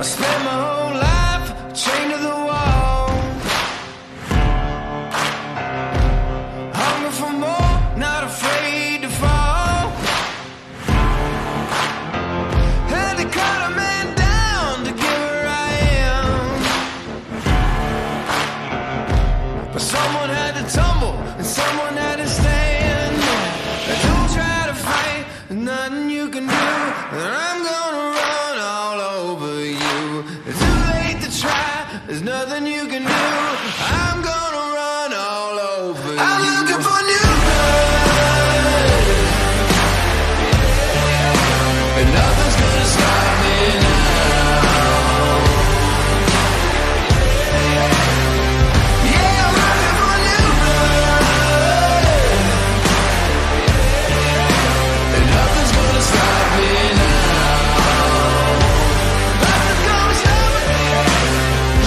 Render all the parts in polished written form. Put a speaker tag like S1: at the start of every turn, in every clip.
S1: I spent my whole life chained to the wall, hungry for more, not afraid to fall. Had to cut a man down to get where I am, but someone had to tumble and someone had to stand. Don't try to fight, there's nothing you can do, and I'm gonna run all over you. It's too late to try, there's nothing you can do, I'm gonna run all over you. I'm looking for new blood, and nothing's gonna stop me now. Yeah, I'm looking for new blood, and nothing's gonna stop me now. Nothing's gonna stop me.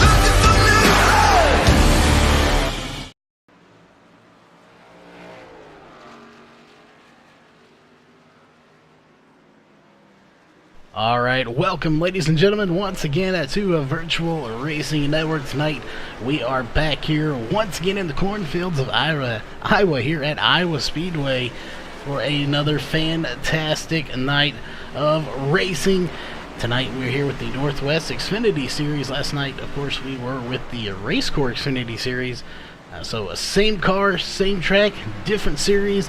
S1: Looking for new blood.
S2: All right, welcome, ladies and gentlemen, once again to a Virtual Racing Network. Tonight, we are back here once again in the cornfields of Iowa here at Iowa Speedway for another fantastic night of racing. Tonight, we're here with the Northwest Xfinity Series. Last night, of course, we were with the Race Core Xfinity Series. So, same car, same track, different series.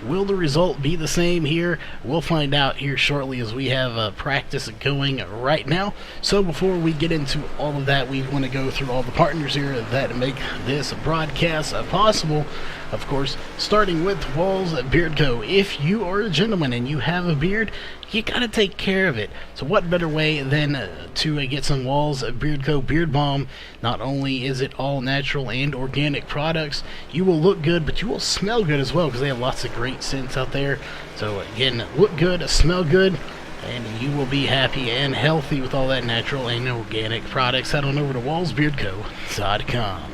S2: Will the result be the same here? We'll find out here shortly as we have practice going right now. So before we get into all of that, we want to go through all the partners here that make this broadcast possible. Of course, starting with Walls Beard Co. If you are a gentleman and you have a beard, you gotta take care of it. So what better way than to get some Walls Beard Co. Beard Balm? Not only is it all natural and organic products, you will look good, but you will smell good as well, because they have lots of great scents out there. So again, look good, smell good, and you will be happy and healthy with all that natural and organic products. Head on over to wallsbeardco.com.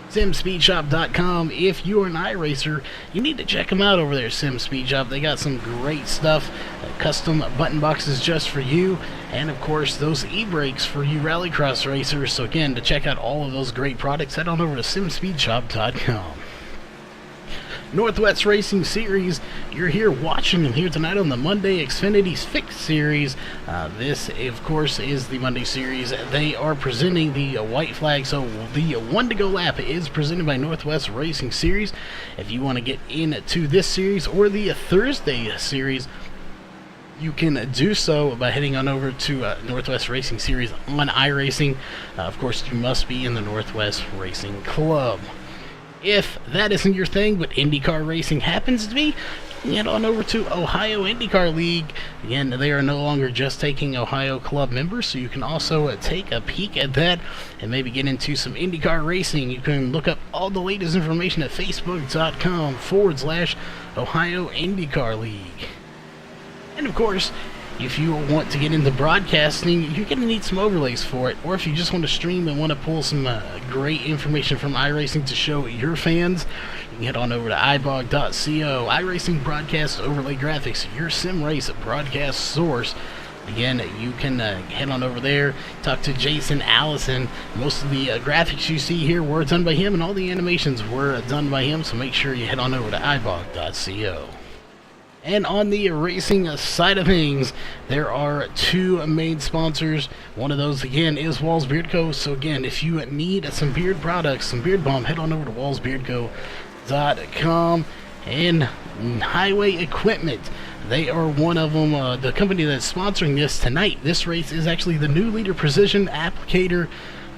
S2: SimSpeedShop.com. If you're an iRacer, you need to check them out over there, Sim Speed Shop. They got some great stuff, custom button boxes just for you, and of course those e-brakes for you rallycross racers. So again, to check out all of those great products, head on over to SimSpeedShop.com. Northwest Racing Series, you're here watching them here tonight on the Monday Xfinity's Fixed Series. This, of course, is the Monday Series. They are presenting the white flag, so the one-to-go lap is presented by Northwest Racing Series. If you want to get into this series or the Thursday Series, you can do so by heading on over to Northwest Racing Series on iRacing. Of course, you must be in the Northwest Racing Club. If that isn't your thing, but IndyCar racing happens to be, head on over to Ohio IndyCar League. Again, they are no longer just taking Ohio Club members, so you can also take a peek at that and maybe get into some IndyCar racing. You can look up all the latest information at facebook.com/Ohio IndyCar League. And of course, if you want to get into broadcasting, you're going to need some overlays for it. Or if you just want to stream and want to pull some great information from iRacing to show your fans, you can head on over to ibog.co. iRacing Broadcast Overlay Graphics, your sim race broadcast source. Again, you can head on over there, talk to Jason Allison. Most of the graphics you see here were done by him, and all the animations were done by him, so make sure you head on over to ibog.co. And on the racing side of things, there are two main sponsors. One of those, again, is Walls Beard Co. So again, if you need some beard products, some beard balm, head on over to wallsbeardco.com. And Highway Equipment, they are one of them, the company that's sponsoring this tonight. This race is actually the New Leader Precision Applicator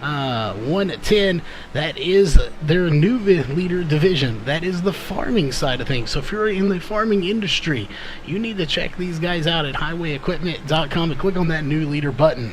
S2: 110. That is their new leader division. That is the farming side of things. So if you're in the farming industry, you need to check these guys out at highwayequipment.com and click on that new leader button.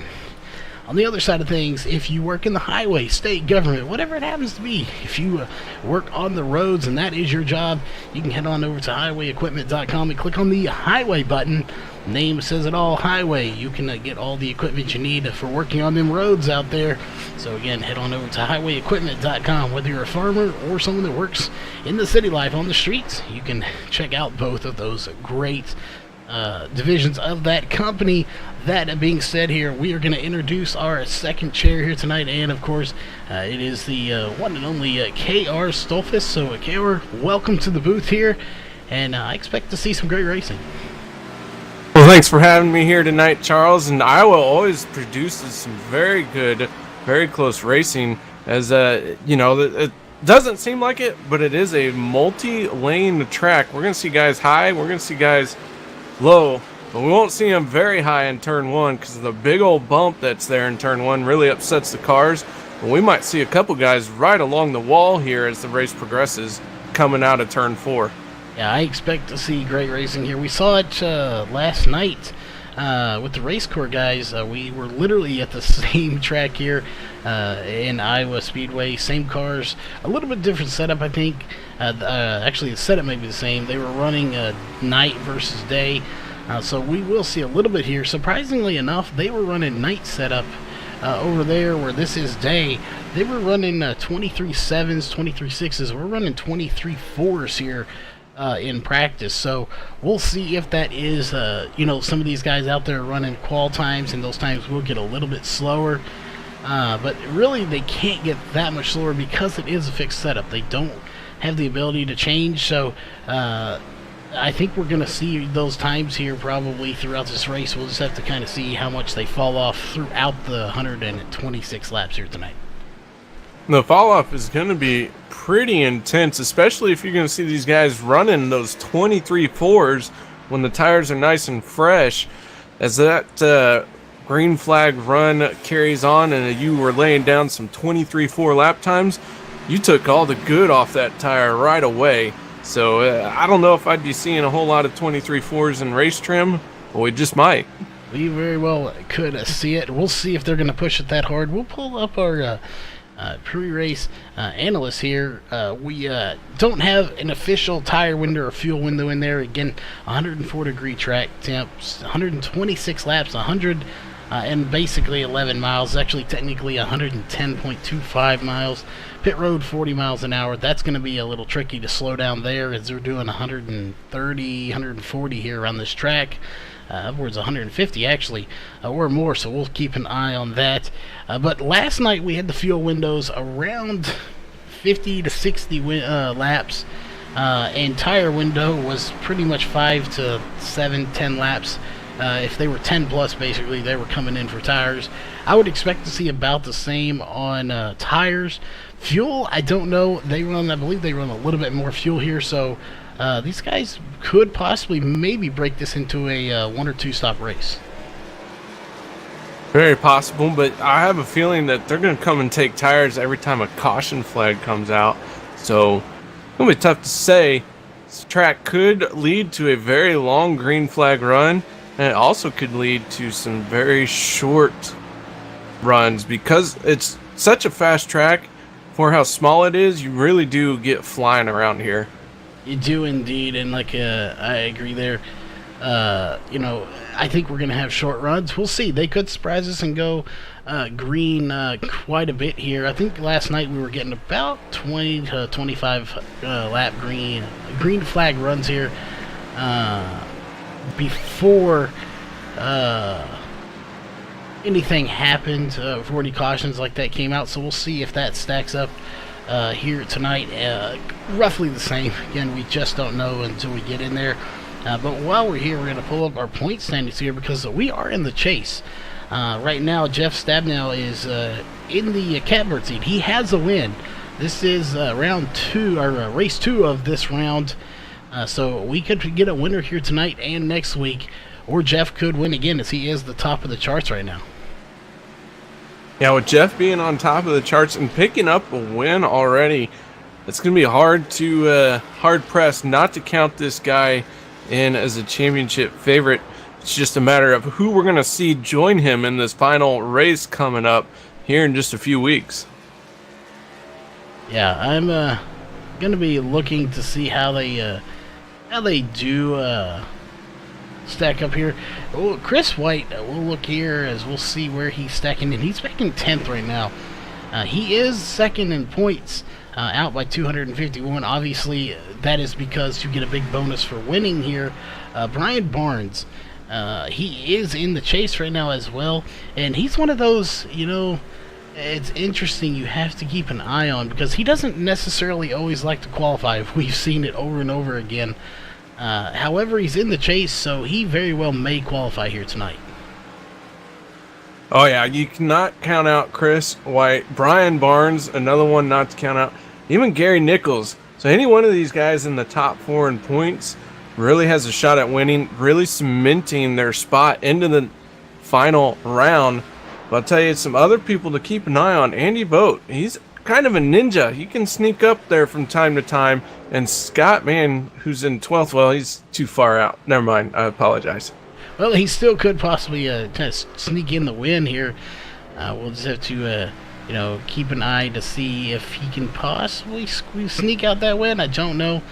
S2: On the other side of things, if you work in the highway, state government, whatever it happens to be, if you work on the roads and that is your job, you can head on over to highwayequipment.com and click on the highway button. Name says it all, highway. You can get all the equipment you need for working on them roads out there. So again, head on over to highwayequipment.com. Whether you're a farmer or someone that works in the city life on the streets, you can check out both of those great divisions of that company. That being said, here we are going to introduce our second chair here tonight, and of course, it is the one and only KR Stolfus. So, KR, welcome to the booth here, and I expect to see some great racing.
S3: Well, thanks for having me here tonight, Charles. And Iowa always produces some very good, very close racing. As you know, it doesn't seem like it, but it is a multi-lane track. We're going to see guys high, we're going to see guys low, but we won't see them very high in turn one because the big old bump that's there in turn one really upsets the cars. And we might see a couple guys right along the wall here as the race progresses coming out of turn four.
S2: Yeah, I expect to see great racing here. We saw it last night with the race car guys. We were literally at the same track here in Iowa Speedway. Same cars, a little bit different setup, I think. Actually, the setup may be the same. They were running night versus day. So we will see a little bit here. Surprisingly enough, they were running night setup over there where this is day. They were running 23 7s, 23 6s. We're running 23 4s here in practice. So we'll see if that is, you know, some of these guys out there running qual times, and those times will get a little bit slower. But really, they can't get that much slower because it is a fixed setup. They don't have the ability to change. So I think we're going to see those times here probably throughout this race. We'll just have to kind of see how much they fall off throughout the 126 laps here tonight.
S3: The fall off is going to be pretty intense, especially if you're going to see these guys running those 23 4s when the tires are nice and fresh. As that green flag run carries on and you were laying down some 23 4 lap times, you took all the good off that tire right away. So I don't know if I'd be seeing a whole lot of 23 4s in race trim, but we just might.
S2: We very well could see it. We'll see if they're going to push it that hard. We'll pull up our pre-race analysts here. We don't have an official tire window or fuel window in there. Again, 104 degree track temps, 126 laps, 100 and basically 11 miles. Actually, technically 110.25 miles. Pit road 40 miles an hour. That's going to be a little tricky to slow down there as they're doing 130, 140 here around this track. Upwards 150 actually, or more, so we'll keep an eye on that. But last night we had the fuel windows around 50 to 60 laps, and tire window was pretty much 5 to 7, 10 laps. If they were 10 plus, basically, they were coming in for tires. I would expect to see about the same on tires. Fuel, I don't know. I believe they run a little bit more fuel here, so these guys could possibly maybe break this into a 1 or 2 stop race.
S3: Very possible, but I have a feeling that they're going to come and take tires every time a caution flag comes out. So it's going to be tough to say. This track could lead to a very long green flag run, and it also could lead to some very short runs because it's such a fast track. For how small it is, you really do get flying around here.
S2: You do indeed, and like I agree there. You know, I think we're going to have short runs. We'll see. They could surprise us and go green quite a bit here. I think last night we were getting about 20 to 25 lap green flag runs here before anything happened, before any cautions like that came out. So we'll see if that stacks up here tonight. Roughly the same. Again, we just don't know until we get in there. But while we're here, we're going to pull up our point standings here because we are in the chase. Right now, Jeff Stabnow is in the catbird seat. He has a win. This is round 2, or race 2 of this round. So we could get a winner here tonight and next week, or Jeff could win again as he is the top of the charts right now.
S3: Yeah, with Jeff being on top of the charts and picking up a win already, it's going to be hard pressed not to count this guy in as a championship favorite. It's just a matter of who we're going to see join him in this final race coming up here in just a few weeks.
S2: Yeah, I'm going to be looking to see how they do stack up here. Well, Chris White, we'll look here as we'll see where he's stacking in. He's back in 10th right now. He is second in points, out by 251. Obviously, that is because you get a big bonus for winning here. Brian Barnes, he is in the chase right now as well, and he's one of those, it's interesting you have to keep an eye on, because he doesn't necessarily always like to qualify. We've seen it over and over again. However, he's in the chase, so he very well may qualify here tonight.
S3: Oh yeah, you cannot count out Chris White, Brian Barnes, another one not to count out, even Gary Nichols. So any one of these guys in the top 4 in points really has a shot at winning, really cementing their spot into the final round. But I'll tell you some other people to keep an eye on. Andy Vogt, he's kind of a ninja. He can sneak up there from time to time. And Scott, man, who's in 12th, well, he's too far out. Never mind, I apologize.
S2: Well, he still could possibly kind of sneak in the win here. We'll just have to, keep an eye to see if he can possibly sneak out that win. I don't know.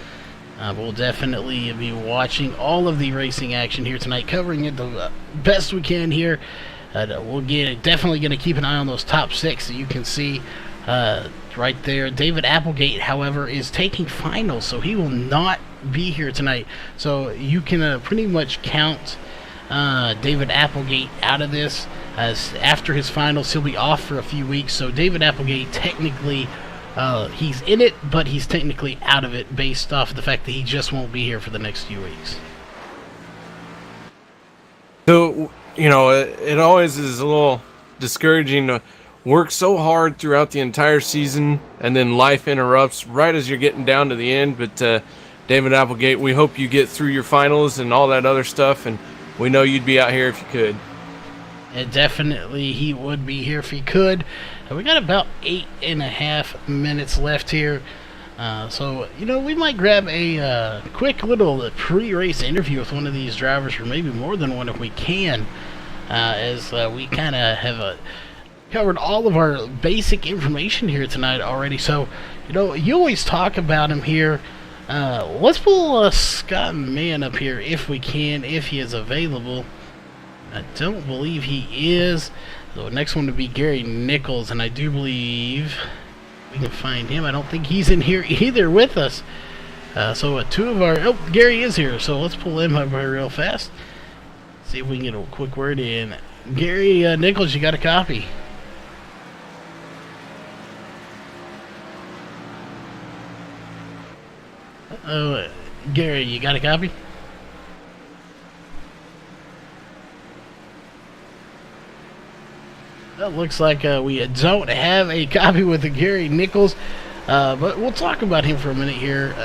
S2: But we'll definitely be watching all of the racing action here tonight, covering it the best we can here. Definitely going to keep an eye on those top 6 that you can see right there. David Applegate, however, is taking finals, so he will not be here tonight. So you can pretty much count David Applegate out of this, as after his finals he'll be off for a few weeks. So David Applegate, technically he's in it, but he's technically out of it based off of the fact that he just won't be here for the next few weeks.
S3: So it always is a little discouraging to work so hard throughout the entire season and then life interrupts right as you're getting down to the end. But David Applegate, we hope you get through your finals and all that other stuff, and we know you'd be out here if you could.
S2: And definitely he would be here if he could. We got about 8.5 minutes left here. So we might grab a quick little pre-race interview with one of these drivers, or maybe more than one if we can, as we kind of have covered all of our basic information here tonight already. So, you always talk about him here. Let's pull Scott Mann up here if we can, if he is available. I don't believe he is. The next one would be Gary Nichols, and I do believe we can find him. I don't think he's in here either with us. So two of our... Oh, Gary is here, so let's pull him up here real fast. See if we can get a quick word in. Gary Nichols, you got a copy? Oh, Gary, you got a copy? It looks like we don't have a copy with the Gary Nichols, but we'll talk about him for a minute here.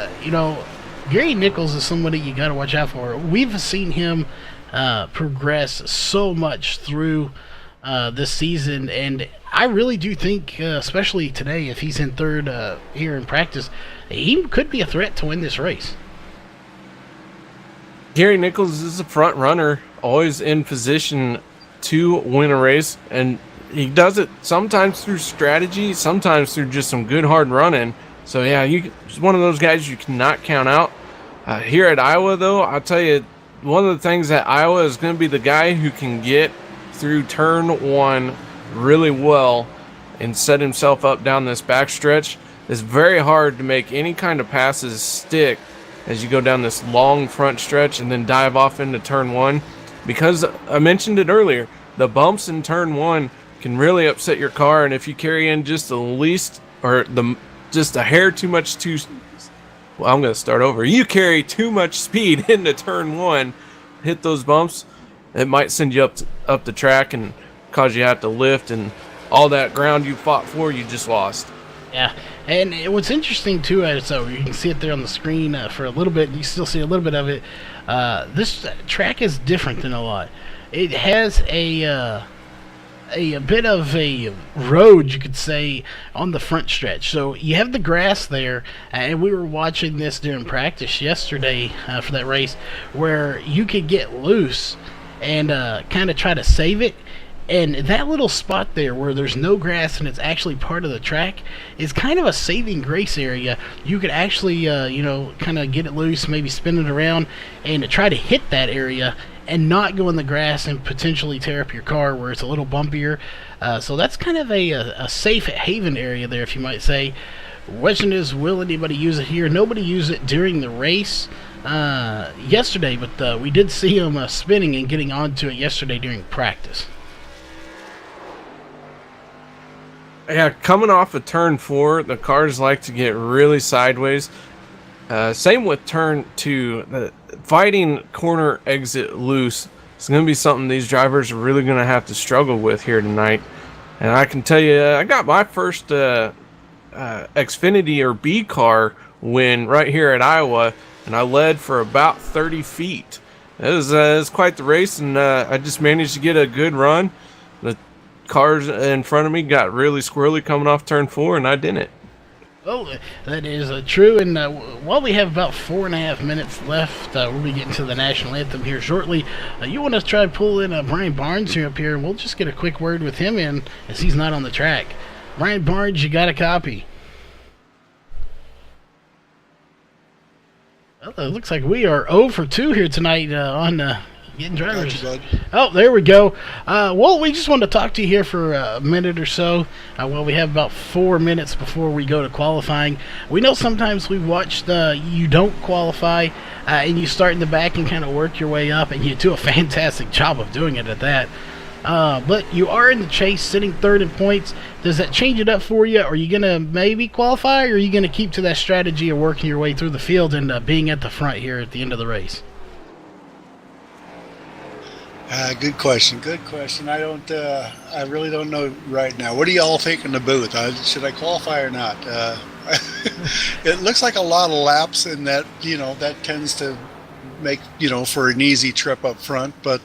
S2: Gary Nichols is somebody you got to watch out for. We've seen him progress so much through this season, and I really do think, especially today, if he's in third here in practice, he could be a threat to win this race.
S3: Gary Nichols is a front runner, always in position to win a race, and he does it sometimes through strategy, sometimes through just some good hard running. So yeah, he's one of those guys you cannot count out. Here at Iowa, though, I'll tell you, one of the things at Iowa is going to be the guy who can get through turn 1 really well and set himself up down this backstretch. It's very hard to make any kind of passes stick as you go down this long front stretch and then dive off into turn 1, because I mentioned it earlier, the bumps in turn 1 can really upset your car, and if you carry in just just a hair too much I'm going to start over. You carry too much speed into turn 1, hit those bumps, it might send you up the track and cause you to have to lift, and all that ground you fought for, you just lost.
S2: Yeah, and what's interesting too, so you can see it there on the screen for a little bit. You still see a little bit of it. This track is different than a lot. It has a bit of a road, you could say, on the front stretch. So you have the grass there, and we were watching this during practice yesterday for that race, where you could get loose and kind of try to save it. And that little spot there where there's no grass and it's actually part of the track is kind of a saving grace area. You could actually, kind of get it loose, maybe spin it around and try to hit that area and not go in the grass and potentially tear up your car where it's a little bumpier. So that's kind of a safe haven area there, if you might say. Question is, will anybody use it here? Nobody used it during the race yesterday, but we did see them spinning and getting onto it yesterday during practice.
S3: Yeah, coming off of turn 4, the cars like to get really sideways. Same with turn 2. The fighting corner exit loose is going to be something these drivers are really going to have to struggle with here tonight. And I can tell you, I got my first Xfinity or B car win right here at Iowa, and I led for about 30 feet. It was quite the race, and I just managed to get a good run. The cars in front of me got really squirrely coming off turn 4, and I didn't.
S2: Oh, that is true. And while we have about 4.5 minutes left, we'll be getting to the national anthem here shortly. You want to try to pull in Brian Barnes here up here, and we'll just get a quick word with him in, as he's not on the track. Brian Barnes, you got a copy? Well, it looks like we are 0 for 2 here tonight on getting drivers. Oh, there we go. Well, we just wanted to talk to you here for a minute or so. Well, we have about 4 minutes before we go to qualifying. We know sometimes we watched you don't qualify, and you start in the back and kind of work your way up, and you do a fantastic job of doing it at that. But you are in the chase, sitting third in points. Does that change it up for you? Are you going to maybe qualify, or are you going to keep to that strategy of working your way through the field and being at the front here at the end of the race?
S4: Good question. I really don't know right now. What do y'all think in the booth? Should I qualify or not? It looks like a lot of laps, and that tends to make for an easy trip up front. But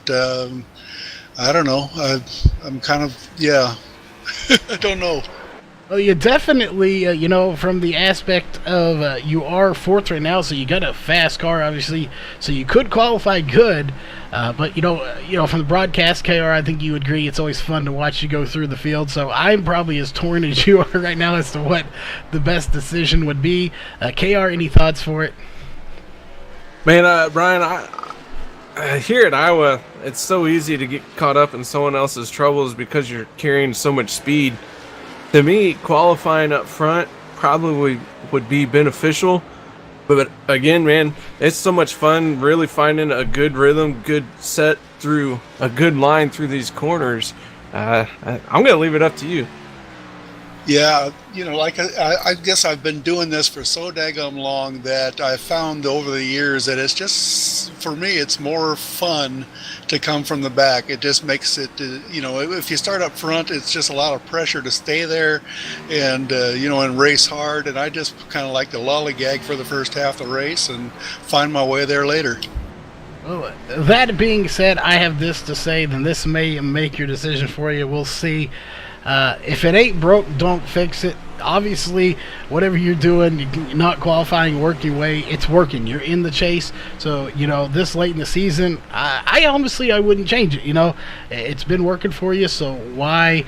S4: I don't know. I'm kind of I don't know.
S2: Well, you definitely, from the aspect of you are fourth right now, so you got a fast car, obviously, so you could qualify good. But from the broadcast, KR, I think you would agree it's always fun to watch you go through the field. So I'm probably as torn as you are right now as to what the best decision would be. KR, any thoughts for it?
S3: Man, Brian, here at Iowa, it's so easy to get caught up in someone else's troubles because you're carrying so much speed. To me, qualifying up front probably would be beneficial. But again, man, it's so much fun really finding a good rhythm, good set through a good line through these corners. I'm going to leave it up to you.
S4: Yeah, I guess I've been doing this for so daggum long that I found over the years that it's just, for me, it's more fun to come from the back. It just makes it, if you start up front, it's just a lot of pressure to stay there and, and race hard. And I just kind of like to lollygag for the first half of the race and find my way there later.
S2: Well, that being said, I have this to say, then this may make your decision for you. We'll see. If it ain't broke, don't fix it. Obviously, whatever you're doing, you're not qualifying, working your way, it's working. You're in the chase. So, this late in the season, I honestly wouldn't change it. It's been working for you, so why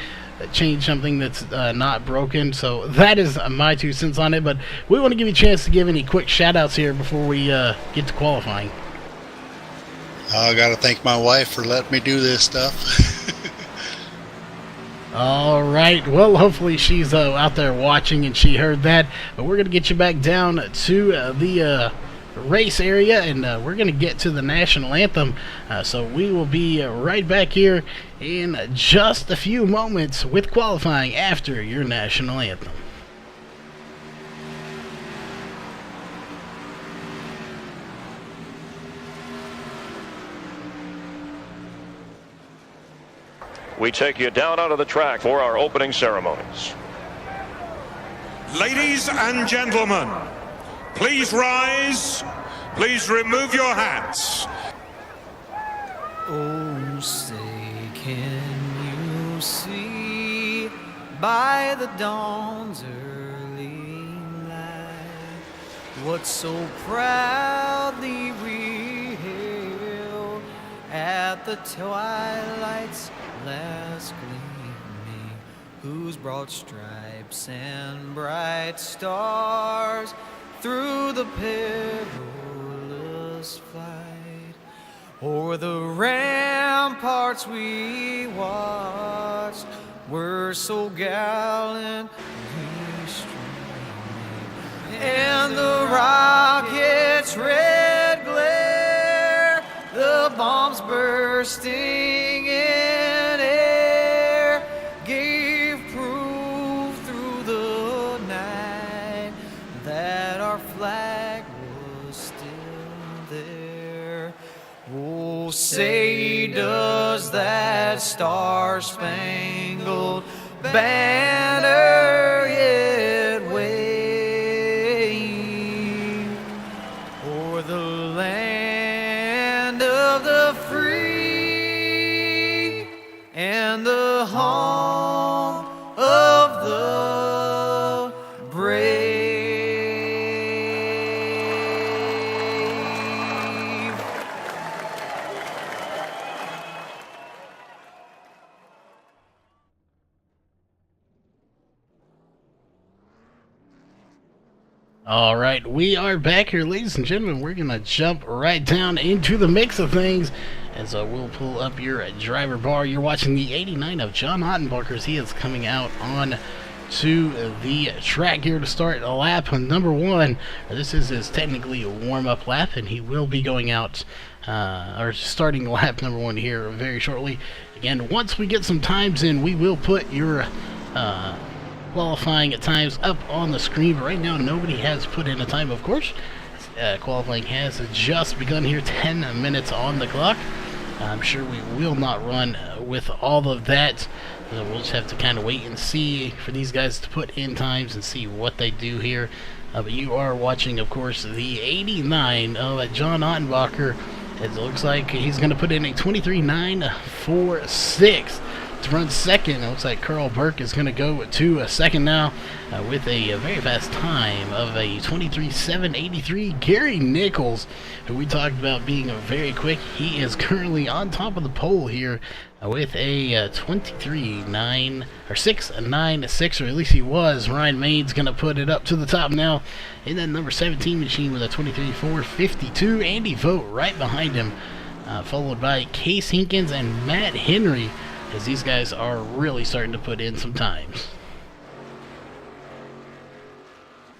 S2: change something that's not broken? So that is my 2 cents on it. But we want to give you a chance to give any quick shout-outs here before we get to qualifying.
S4: I got to thank my wife for letting me do this stuff.
S2: All right. Well, hopefully she's out there watching and she heard that. But we're going to get you back down to the race area, and we're going to get to the national anthem. So we will be right back here in just a few moments with qualifying after your national anthem.
S5: We take you down onto the track for our opening ceremonies.
S6: Ladies and gentlemen, please rise. Please remove your hats.
S7: Oh, say, can you see by the dawn's early light what so proudly we hailed at the twilight's last gleaming, whose broad stripes and bright stars through the perilous flight o'er the ramparts we watched were so gallantly streaming, and the rockets' red glare, the bombs bursting in air, gave proof through the night that our flag was still there. Oh, say does that star-spangled banner yet wave o'er the land of the free and the home of the brave.
S2: All right, we are back here, ladies and gentlemen. We're going to jump right down into the mix of things. And so we'll pull up your driver bar. You're watching the 89 of John Ottenbacher as he is coming out on to the track here to start lap number 1. This is his technically warm-up lap, and he will be going out or starting lap number 1 here very shortly. Again, once we get some times in, we will put your qualifying at times up on the screen, but right now nobody has put in a time, of course. Qualifying has just begun here, 10 minutes on the clock. I'm sure we will not run with all of that. We'll just have to kind of wait and see for these guys to put in times and see what they do here. But you are watching, of course, the 89 of John Ottenbacher. It looks like he's going to put in a 23.946 to run second. It looks like Carl Burke is going to go to a second now with a very fast time of a 23.783. Gary Nichols, who we talked about being very quick, he is currently on top of the pole here with a 23.696, or at least he was. Ryan Main's going to put it up to the top now in that number 17 machine with a 23.452. Andy Vogt right behind him, followed by Case Hinkins and Matt Henry, as these guys are really starting to put in some times.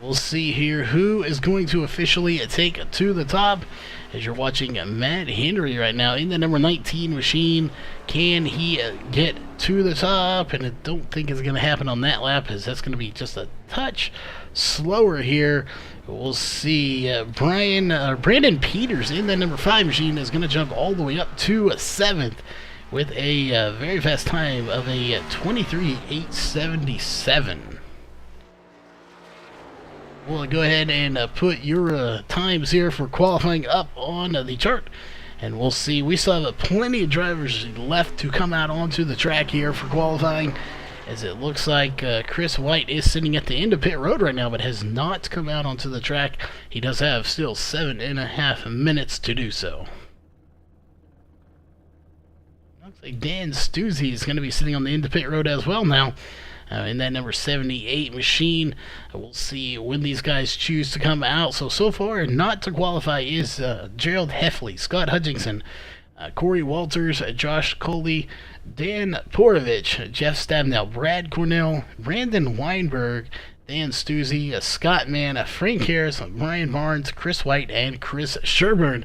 S2: We'll see here who is going to officially take to the top. As you're watching Matt Henry right now in the number 19 machine. Can he get to the top? And I don't think it's going to happen on that lap, as that's going to be just a touch slower here. We'll see. Brandon Peters in the number 5 machine is going to jump all the way up to 7th with a very fast time of a 23.877. We'll go ahead and put your times here for qualifying up on the chart, and we'll see. We still have plenty of drivers left to come out onto the track here for qualifying, as it looks like Chris White is sitting at the end of pit road right now, but has not come out onto the track. He does have still 7.5 minutes to do so. Looks like Dan Stuzzi is going to be sitting on the end of pit road as well now. In that number 78 machine. We'll see when these guys choose to come out. So far, not to qualify is Gerald Heffley, Scott Hutchinson, Corey Walters, Josh Coley, Dan Porovich, Jeff Stabnell, Brad Cornell, Brandon Weinberg, Dan Stuzzi, Scott Mann, Frank Harris, Brian Barnes, Chris White, and Chris Sherburne.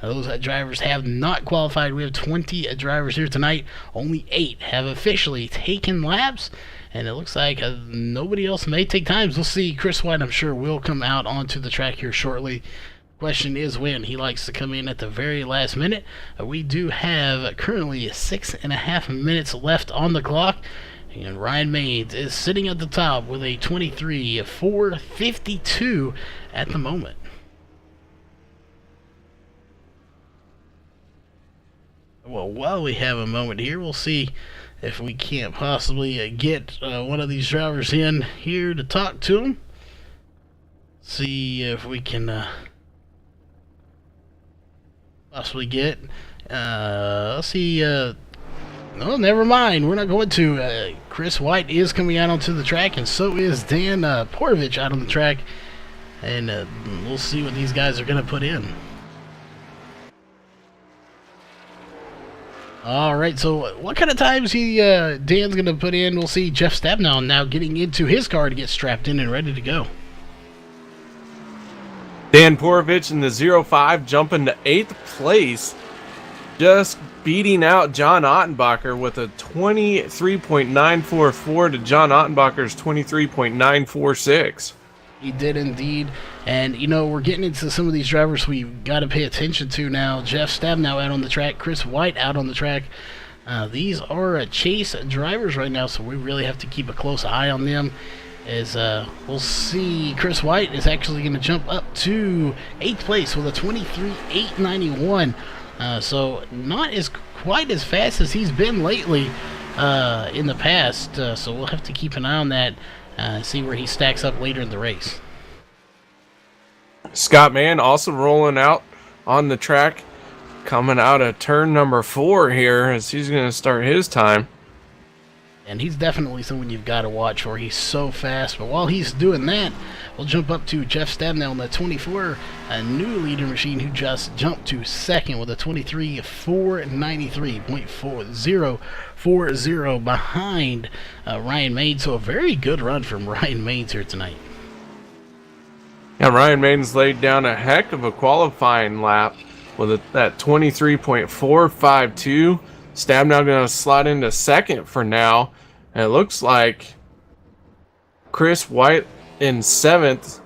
S2: Those drivers have not qualified. We have 20 drivers here tonight. Only 8 have officially taken laps, and it looks like nobody else may take times. We'll see. Chris White, I'm sure, will come out onto the track here shortly. Question is when. He likes to come in at the very last minute. We do have currently 6.5 minutes left on the clock, and Ryan Maines is sitting at the top with a 23.452 at the moment. Well, while we have a moment here, we'll see if we can't possibly get one of these drivers in here to talk to him. See if we can possibly get, let's see, no, never mind, we're not going to. Chris White is coming out onto the track, and so is Dan Porovich out on the track, and we'll see what these guys are going to put in. All right, so what kind of times Dan's going to put in? We'll see Jeff Stabnow now getting into his car to get strapped in and ready to go.
S3: Dan Porovich in the 05 jumping to 8th place, just beating out John Ottenbacher with a 23.944 to John Ottenbacher's 23.946.
S2: He did indeed. And, we're getting into some of these drivers we've got to pay attention to now. Jeff Stabnow out on the track. Chris White out on the track. These are Chase drivers right now, so we really have to keep a close eye on them. As we'll see, Chris White is actually going to jump up to 8th place with a 23.891. So not quite as fast as he's been lately in the past. So we'll have to keep an eye on that. See where he stacks up later in the race.
S3: Scott Mann also rolling out on the track, coming out of turn number 4 here as he's going to start his time.
S2: And he's definitely someone you've got to watch for. He's so fast. But while he's doing that, we'll jump up to Jeff Stabnow on the 24, a new leader machine who just jumped to 2nd with a 23.493.4040 behind Ryan Maines. So a very good run from Ryan Maines here tonight.
S3: Yeah, Ryan Maines laid down a heck of a qualifying lap with that 23.452. Stabnow going to slide into 2nd for now. And it looks like Chris White in 7th.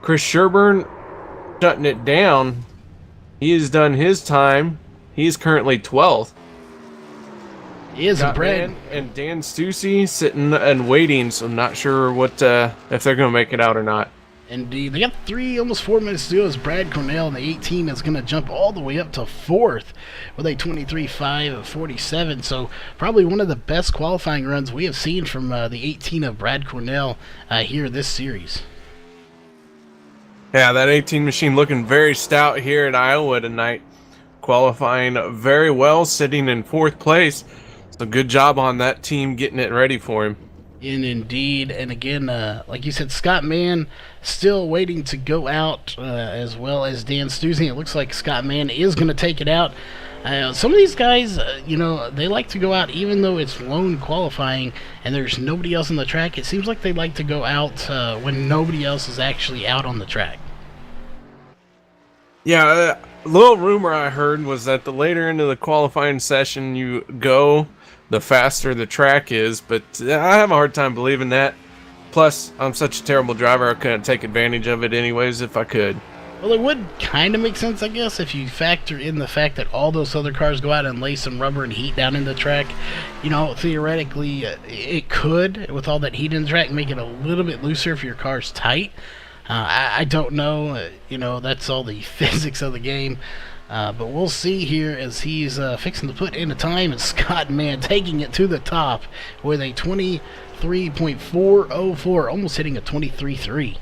S3: Chris Sherburne shutting it down. He has done his time. He's currently 12th.
S2: He is Brad
S3: and Dan Stussy sitting and waiting, so I'm not sure what if they're going to make it out or not.
S2: Indeed. They got almost 4 minutes to go as Brad Cornell in the 18 is going to jump all the way up to 4th with a 23.547. So probably one of the best qualifying runs we have seen from the 18 of Brad Cornell here this series.
S3: Yeah, that 18 machine looking very stout here at Iowa tonight. Qualifying very well, sitting in 4th place. So good job on that team getting it ready for him.
S2: Indeed. And again, like you said, Scott Mann still waiting to go out, as well as Dan Stussy. It looks like Scott Mann is going to take it out. Some of these guys, they like to go out even though it's lone qualifying and there's nobody else on the track. It seems like they like to go out when nobody else is actually out on the track.
S3: Yeah, a little rumor I heard was that the later into the qualifying session you go, the faster the track is, but I have a hard time believing that. Plus, I'm such a terrible driver, I couldn't take advantage of it anyways if I could.
S2: Well, it would kind of make sense, I guess, if you factor in the fact that all those other cars go out and lay some rubber and heat down in the track. Theoretically, it could, with all that heat in the track, make it a little bit looser if your car's tight. I don't know. That's all the physics of the game. But we'll see here as he's fixing to put in a time, and Scott Mann taking it to the top with a 23.404, almost hitting a 23.3.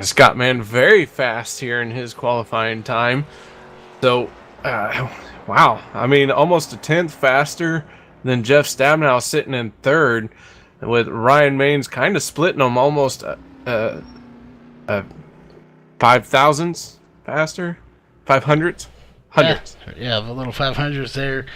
S3: Scott Mann very fast here in his qualifying time. So, wow. I mean, almost a 10th faster than Jeff Stabnow sitting in 3rd, with Ryan Maines kind of splitting them almost 5,000ths faster. 500s? Hundreds.
S2: Yeah, the little 500s there.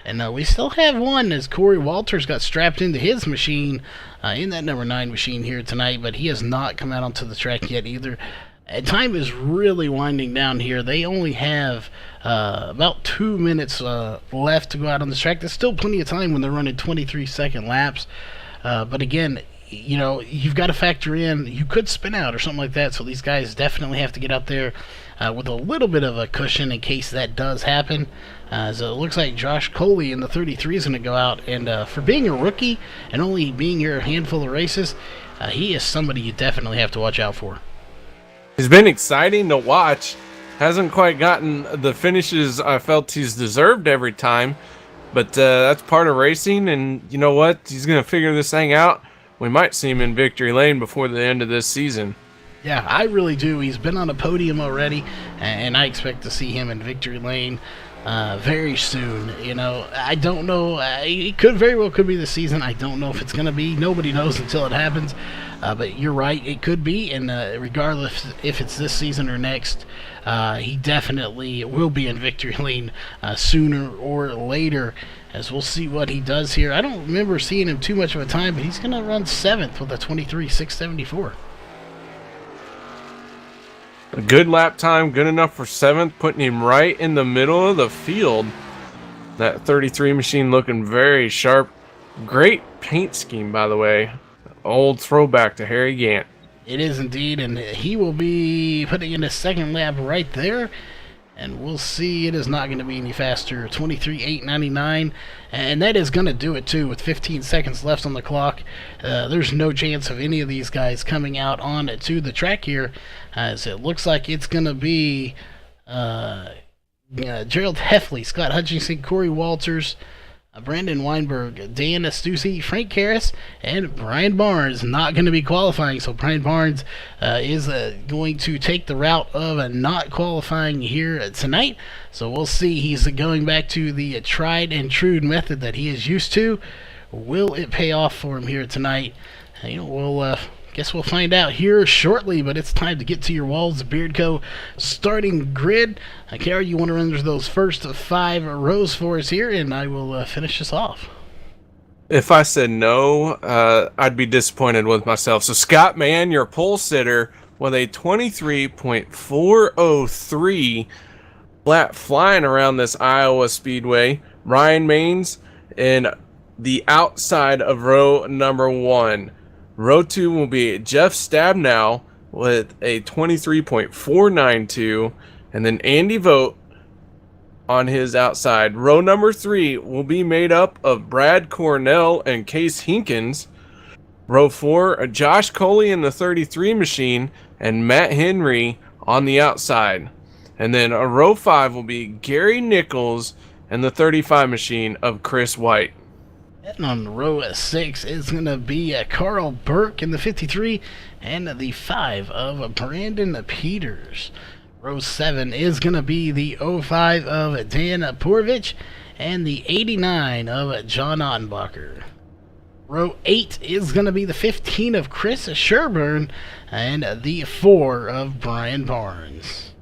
S2: And we still have one as Corey Walters got strapped into his machine, in that number 9 machine here tonight, but he has not come out onto the track yet either. And time is really winding down here. They only have about 2 minutes left to go out on the track. There's still plenty of time when they're running 23-second laps. But again, you've got to factor in, you could spin out or something like that, so these guys definitely have to get out there with a little bit of a cushion in case that does happen. So it looks like Josh Coley in the 33 is going to go out, and for being a rookie and only being here a handful of races, he is somebody you definitely have to watch out for.
S3: He's been exciting to watch. Hasn't quite gotten the finishes I felt he's deserved every time, but that's part of racing, and you know what? He's going to figure this thing out. We might see him in victory lane before the end of this season.
S2: Yeah, I really do. He's been on a podium already, and I expect to see him in victory lane. very soon. I don't know. It could very well could be this season. I don't know if it's going to be. Nobody knows until it happens. But you're right, it could be. And regardless if it's this season or next, he definitely will be in victory lane sooner or later. As we'll see what he does here. I don't remember seeing him too much of a time, but he's going to run 7th with a 23.674.
S3: A good lap time, good enough for 7th, putting him right in the middle of the field. That 33 machine looking very sharp. Great paint scheme, by the way. Old throwback to Harry Gant.
S2: It is indeed, and he will be putting in his second lap right there. And we'll see, it is not going to be any faster. 23.899, and that is going to do it too with 15 seconds left on the clock. There's no chance of any of these guys coming out on to the track here, as it looks like it's going to be Gerald Heffley, Scott Hutchinson, Corey Walters, Brandon Weinberg, Dan Astucci, Frank Karras, and Brian Barnes not going to be qualifying. So Brian Barnes is going to take the route of not qualifying here tonight. So we'll see. He's going back to the tried and true method that he is used to. Will it pay off for him here tonight? We'll guess we'll find out here shortly, but it's time to get to your Walls of Beard Co. starting grid. Kara, you want to run through those first 5 rows for us here, and I will finish this off.
S3: If I said no, I'd be disappointed with myself. So Scott Mann, your pole sitter, with a 23.403 flat flying around this Iowa Speedway. Ryan Maines in the outside of row number 1. Row 2 will be Jeff Stabnow with a 23.492, and then Andy Vogt on his outside. Row number 3 will be made up of Brad Cornell and Case Hinkins. Row 4, Josh Coley in the 33 machine, and Matt Henry on the outside. And then row 5 will be Gary Nichols and the 35 machine of Chris White.
S2: And on row 6 is going to be Carl Burke in the 53 and the 5 of Brandon Peters. Row 7 is going to be the 05 of Dan Porvich and the 89 of John Ottenbacher. Row 8 is going to be the 15 of Chris Sherburne and the 4 of Brian Barnes.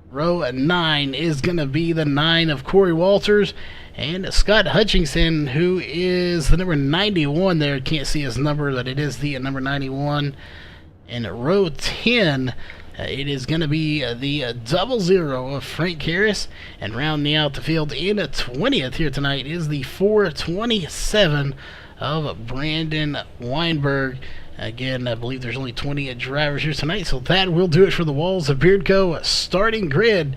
S2: Row 9 is going to be the 9 of Corey Walters and Scott Hutchinson, who is the number 91 there. Can't see his number, but it is the number 91. In row 10, it is going to be the 00 of Frank Karras. And rounding out the field in 20th here tonight is the 427 of Brandon Weinberg. Again, I believe there's only 20 drivers here tonight, so that will do it for the Walls of Beard Co. starting grid.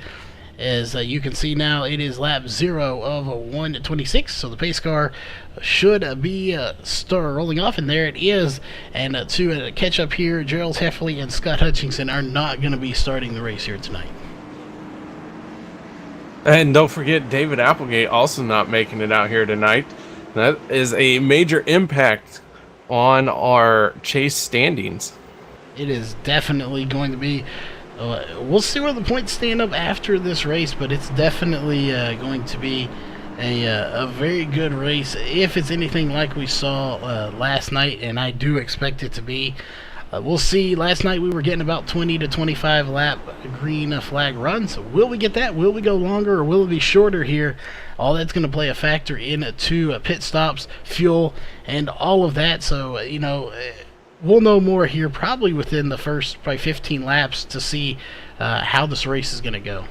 S2: As you can see now, it is lap 0 of 126, so the pace car should be rolling off, and there it is. And to catch up here, Gerald Heffley and Scott Hutchinson are not going to be starting the race here tonight.
S3: And don't forget, David Applegate also not making it out here tonight. That is a major impact on our chase standings.
S2: It is definitely going to be. We'll see where the points stand up after this race, but it's definitely going to be a very good race if it's anything like we saw last night, and I do expect it to be. We'll see. Last night we were getting about 20 to 25 lap green flag runs. Will we get that? Will we go longer, or will it be shorter here? All that's going to play a factor into pit stops, fuel, and all of that. So, we'll know more here probably within the first 15 laps to see how this race is going to go.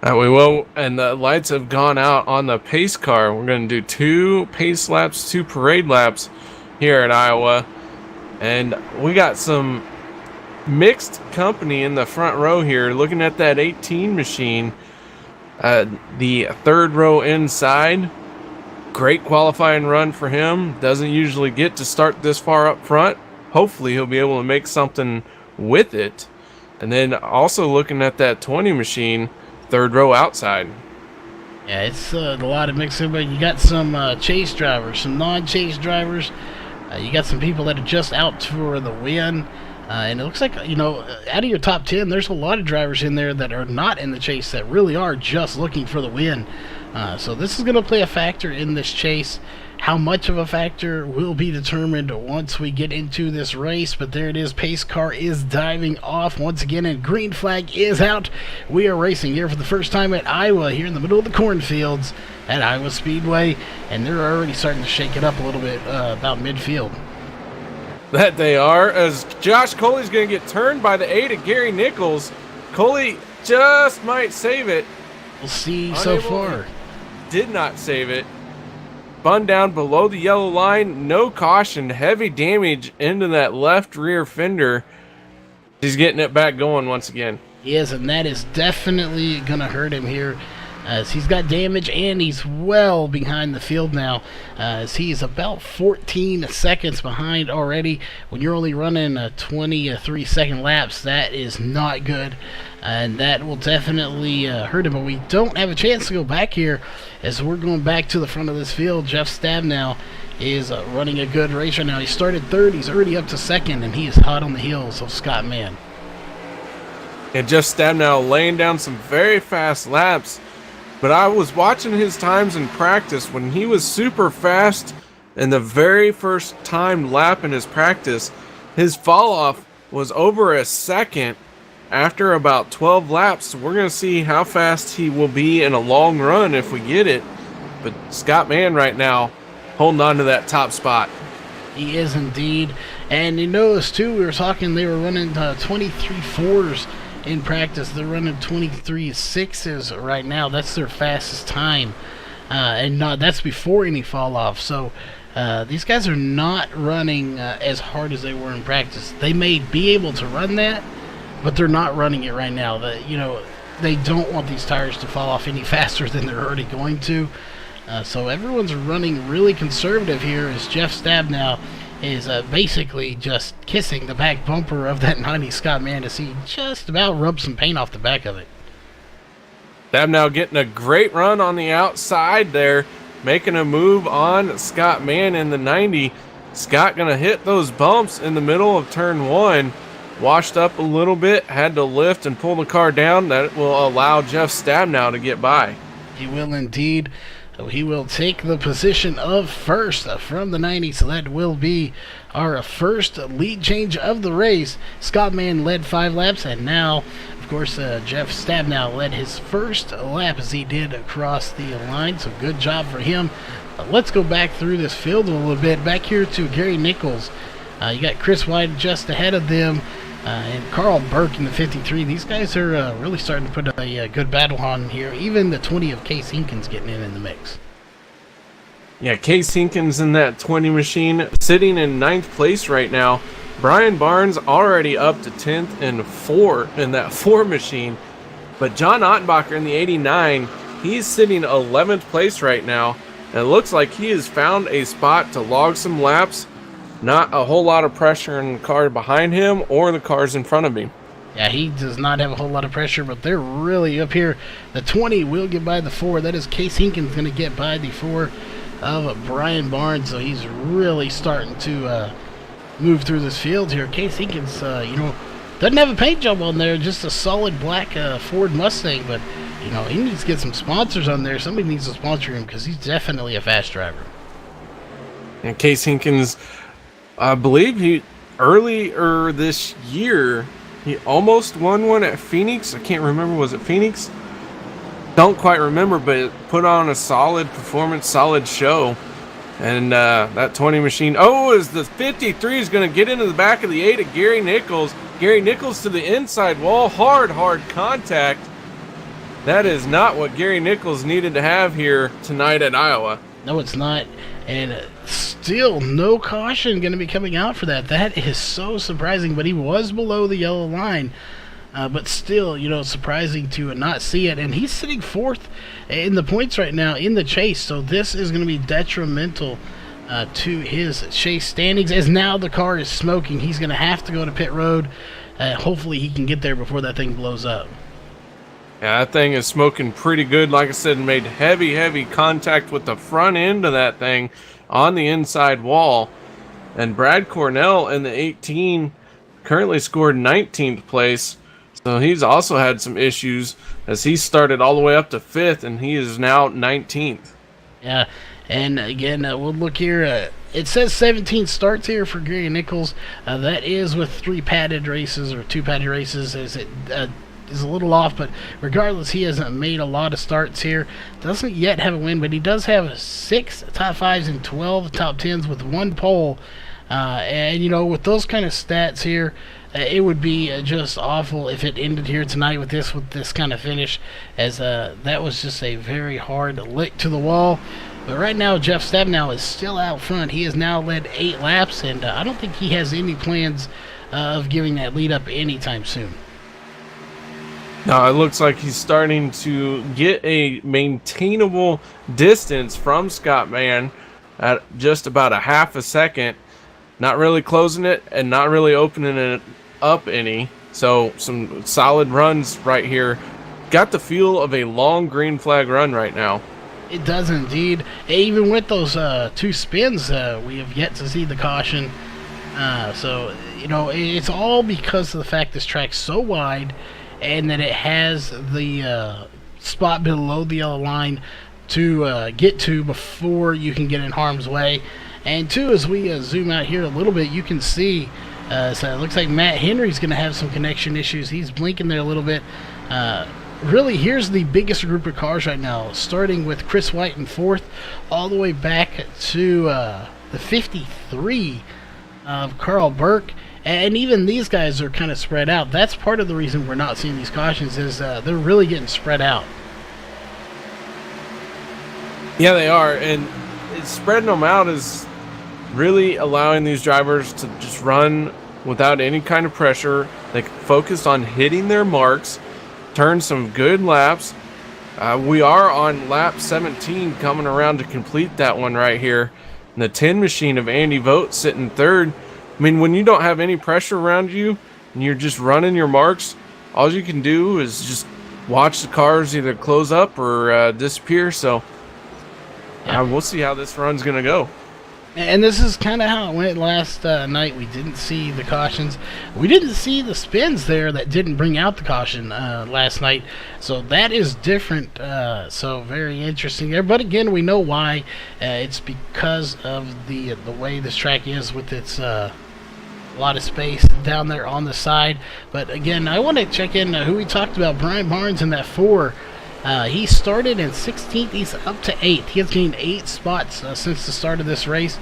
S3: We will, and the lights have gone out on the pace car. We're going to do 2 pace laps, 2 parade laps here at Iowa. And we got some mixed company in the front row here. Looking at that 18 machine, the 3rd row inside. Great qualifying run for him. Doesn't usually get to start this far up front. Hopefully he'll be able to make something with it. And then also looking at that 20 machine, 3rd row outside.
S2: Yeah, it's a lot of mixing, but you got some chase drivers, some non-chase drivers. You got some people that are just out for the win. And it looks like, out of your top 10, there's a lot of drivers in there that are not in the chase that really are just looking for the win. So this is going to play a factor in this chase. How much of a factor will be determined once we get into this race. But there it is. Pace car is diving off once again, and green flag is out. We are racing here for the first time at Iowa, here in the middle of the cornfields at Iowa Speedway. And they're already starting to shake it up a little bit about midfield.
S3: That they are, as Josh Coley's going to get turned by the 8 of Gary Nichols. Coley just might save it.
S2: We'll see so far.
S3: Did not save it. Spun down below the yellow line. No caution. Heavy damage into that left rear fender. He's getting it back going once again.
S2: He is, and that is definitely going to hurt him here, as he's got damage and he's well behind the field now, as he's about 14 seconds behind already. When you're only running 23-second laps, that is not good, and that will definitely hurt him. But we don't have a chance to go back here, as we're going back to the front of this field. Jeff Stabnow is running a good race right now. He started third, he's already up to second, and he is hot on the heels of Scott Mann.
S3: And Jeff Stabnow laying down some very fast laps. But I was watching his times in practice when he was super fast in the very first time lap in his practice. His fall off was over a second after about 12 laps. So we're going to see how fast he will be in a long run if we get it. But Scott Mann right now holding on to that top spot.
S2: He is indeed. And you notice too, we were talking, they were running 23.4s in practice. They're running 23.6s right now. That's their fastest time, and that's before any fall off. So these guys are not running as hard as they were in practice. They may be able to run that, but they're not running it right now. They don't want these tires to fall off any faster than they're already going to. So everyone's running really conservative here, as Jeff Stabnow is basically just kissing the back bumper of that 90 Scott Mann as he just about rubs some paint off the back of it.
S3: Stabnow getting a great run on the outside there, making a move on Scott Mann in the 90. Scott gonna hit those bumps in the middle of turn 1. Washed up a little bit, had to lift and pull the car down. That will allow Jeff Stabnow to get by.
S2: He will indeed. He will take the position of first from the 90, so that will be our first lead change of the race. Scott Mann led 5 laps, and now, of course, Jeff Stabnow led his first lap as he did across the line, so good job for him. Let's go back through this field a little bit. Back here to Gary Nichols. You got Chris White just ahead of them, and Carl Burke in the 53. These guys are really starting to put a good battle on here. Even the 20 of Case Hinkins getting in the mix.
S3: Yeah, Case Hinkins in that 20 machine, sitting in 9th place right now. Brian Barnes already up to 10th and 4 in that 4 machine. But John Ottenbacher in the 89, he's sitting 11th place right now. And it looks like he has found a spot to log some laps. Not a whole lot of pressure in the car behind him or the cars in front of him.
S2: Yeah, he does not have a whole lot of pressure, but they're really up here. The 20 will get by the 4. That is Case Hinkins going to get by the 4 of Brian Barnes. So he's really starting to move through this field here. Case Hinkins, doesn't have a paint job on there, just a solid black Ford Mustang, but, he needs to get some sponsors on there. Somebody needs to sponsor him because he's definitely a fast driver.
S3: And Case Hinkins, I believe he earlier this year, he almost won one at Phoenix. I can't remember, was it Phoenix? Don't quite remember, but it put on a solid performance, solid show. And that 20 machine, as the 53 is going to get into the back of the 8 of Gary Nichols. Gary Nichols to the inside wall, hard contact. That is not what Gary Nichols needed to have here tonight at Iowa.
S2: No, it's not. And still no caution going to be coming out for that. That is so surprising, but he was below the yellow line. But still, surprising to not see it. And he's sitting 4th in the points right now in the chase. So this is going to be detrimental to his chase standings, as now the car is smoking. He's going to have to go to pit road. Hopefully he can get there before that thing blows up.
S3: Yeah, that thing is smoking pretty good. Like I said, made heavy contact with the front end of that thing on the inside wall. And Brad Cornell in the 18 currently scored 19th place. So he's also had some issues as he started all the way up to 5th, and he is now 19th.
S2: Yeah, and again, we'll look here. It says 17 starts here for Gary Nichols. That is with 3 padded races or 2 padded races. As it is a little off, but regardless, he hasn't made a lot of starts here. Doesn't yet have a win, but he does have 6 top 5s and 12 top 10s with 1 pole. And you know, with those kind of stats here, it would be just awful if it ended here tonight with this kind of finish, as that was just a very hard lick to the wall. But right now, Jeff Stabenow is still out front. He has now led 8 laps, and I don't think he has any plans of giving that lead up anytime soon.
S3: Now it looks like he's starting to get a maintainable distance from Scott Mann at just about a half a second. Not really closing it and not really opening it up any. So some solid runs right here. Got the feel of a long green flag run right now.
S2: It does indeed. Even with those 2 spins, we have yet to see the caution. So, you know, it's all because of the fact this track's so wide and that it has the spot below the yellow line to get to before you can get in harm's way. And 2, as we zoom out here a little bit, you can see so it looks like Matt Henry's going to have some connection issues. He's blinking there a little bit. Really, here's the biggest group of cars right now, starting with Chris White in 4th, all the way back to the 53 of Carl Burke. And even these guys are kind of spread out. That's part of the reason we're not seeing these cautions, is they're really getting spread out.
S3: Yeah, they are. And spreading them out is really allowing these drivers to just run without any kind of pressure. They can focus on hitting their marks, turn some good laps. We are on lap 17 coming around to complete that one right here. And the 10 machine of Andy Vogt sitting 3rd. I mean, when you don't have any pressure around you and you're just running your marks, all you can do is just watch the cars either close up or disappear. So we'll see how this run's going to go.
S2: And this is kind of how it went last night. We didn't see the cautions. We didn't see the spins there that didn't bring out the caution last night. So that is different. So very interesting there. But again, we know why. It's because of the way this track is with its lot of space down there on the side. But again, I want to check in who we talked about. Brian Barnes in that 4. He started in 16th. He's up to 8th. He has gained 8 spots since the start of this race.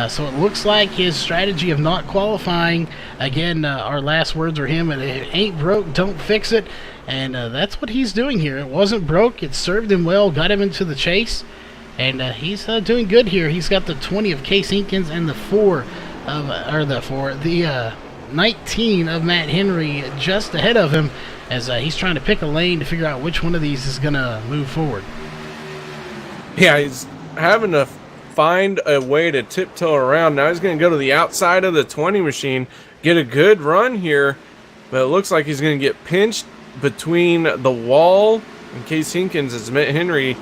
S2: So it looks like his strategy of not qualifying, again, our last words were him, and it ain't broke, don't fix it. And that's what he's doing here. It wasn't broke. It served him well, got him into the chase. And he's doing good here. He's got the 20 of Case Hinkins and the 19 of Matt Henry just ahead of him, as he's trying to pick a lane to figure out which one of these is going to move forward.
S3: Yeah, he's having to find a way to tiptoe around. Now he's going to go to the outside of the 20 machine, get a good run here, but it looks like he's going to get pinched between the wall and Case Hinkins as Matt Henry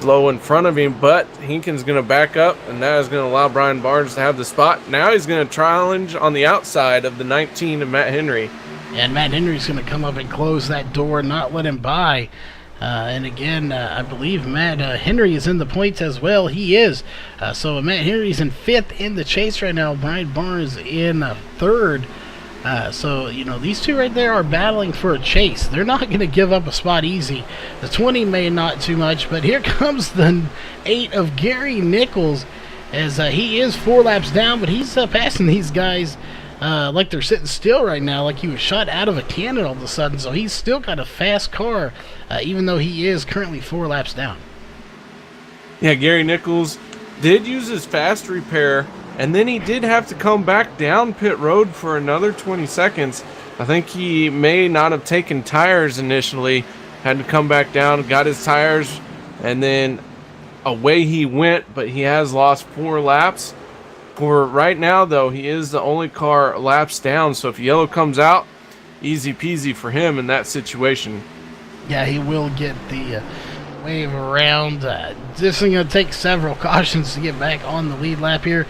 S3: low in front of him, but Hinkins going to back up, and that is going to allow Brian Barnes to have the spot. Now he's going to challenge on the outside of the 19 of Matt Henry.
S2: And Matt Henry's going to come up and close that door, not let him by. And again, I believe Matt Henry is in the points as well. He is. So Matt Henry's in 5th in the chase right now. Brian Barnes in 3rd. So, you know, these two right there are battling for a chase. They're not going to give up a spot easy. The 20 may not too much, but here comes the 8 of Gary Nichols, as he is 4 laps down, but he's passing these guys like they're sitting still right now, like he was shot out of a cannon all of a sudden. So he's still got a fast car, even though he is currently 4 laps down.
S3: Yeah, Gary Nichols did use his fast repair, and then he did have to come back down pit road for another 20 seconds. I think he may not have taken tires initially, had to come back down, got his tires, and then away he went, but he has lost 4 laps. For right now, though, he is the only car laps down, so if yellow comes out, easy peasy for him in that situation.
S2: Yeah, he will get the wave around. This is going to take several cautions to get back on the lead lap here.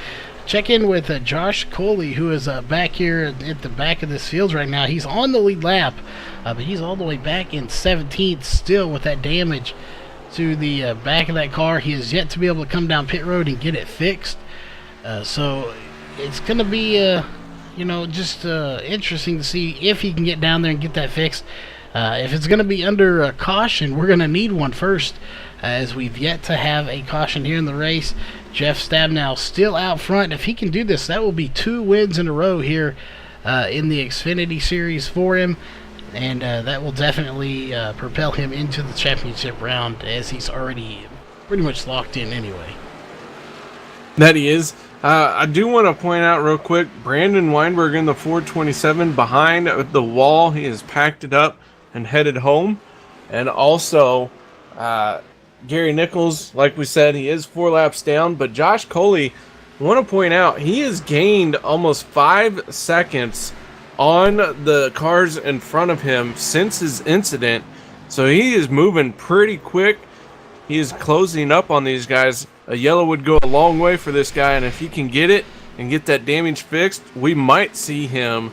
S2: check in with Josh Coley, who is back here at the back of this field right now. He's on the lead lap, but he's all the way back in 17th still with that damage to the back of that car. He has yet to be able to come down pit road and get it fixed. So it's going to be, just interesting to see if he can get down there and get that fixed. If it's going to be under a caution, we're going to need one first, as we've yet to have a caution here in the race. Jeff Stabnow still out front. If he can do this, that will be 2 wins in a row here in the Xfinity Series for him. And that will definitely propel him into the championship round, as he's already pretty much locked in anyway.
S3: That he is. I do want to point out real quick, Brandon Weinberg in the 427 behind the wall. He has packed it up and headed home. And also, Gary Nichols, like we said, he is 4 laps down. But Josh Coley, I want to point out, he has gained almost 5 seconds on the cars in front of him since his incident. So he is moving pretty quick. He is closing up on these guys. A yellow would go a long way for this guy, and if he can get it and get that damage fixed, we might see him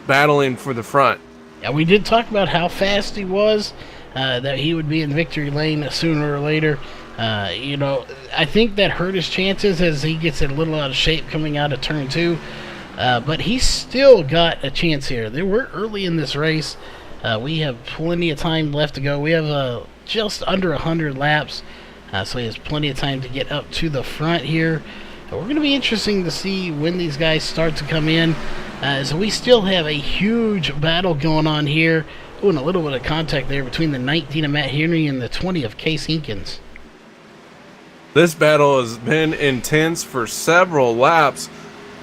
S3: battling for the front.
S2: Yeah, we did talk about how fast he was, that he would be in victory lane sooner or later. I think that hurt his chances as he gets a little out of shape coming out of turn 2. But he's still got a chance here. We're early in this race. We have plenty of time left to go. We have just under 100 laps, so he has plenty of time to get up to the front here. We're going to be interesting to see when these guys start to come in. So we still have a huge battle going on here. Oh, and a little bit of contact there between the 19 of Matt Henry and the 20 of Case Hinkins.
S3: This battle has been intense for several laps,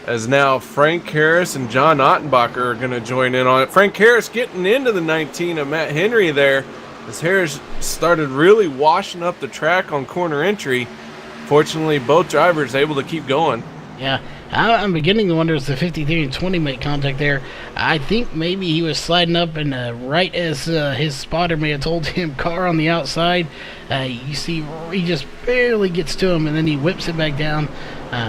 S3: as now Frank Harris and John Ottenbacher are going to join in on it. Frank Harris getting into the 19 of Matt Henry there, as Harris started really washing up the track on corner entry. Fortunately, both drivers able to keep going.
S2: Yeah, I'm beginning to wonder if the 53 and 20 made contact there. I think maybe he was sliding up, and right as his spotter may have told him, car on the outside, you see he just barely gets to him, and then he whips it back down.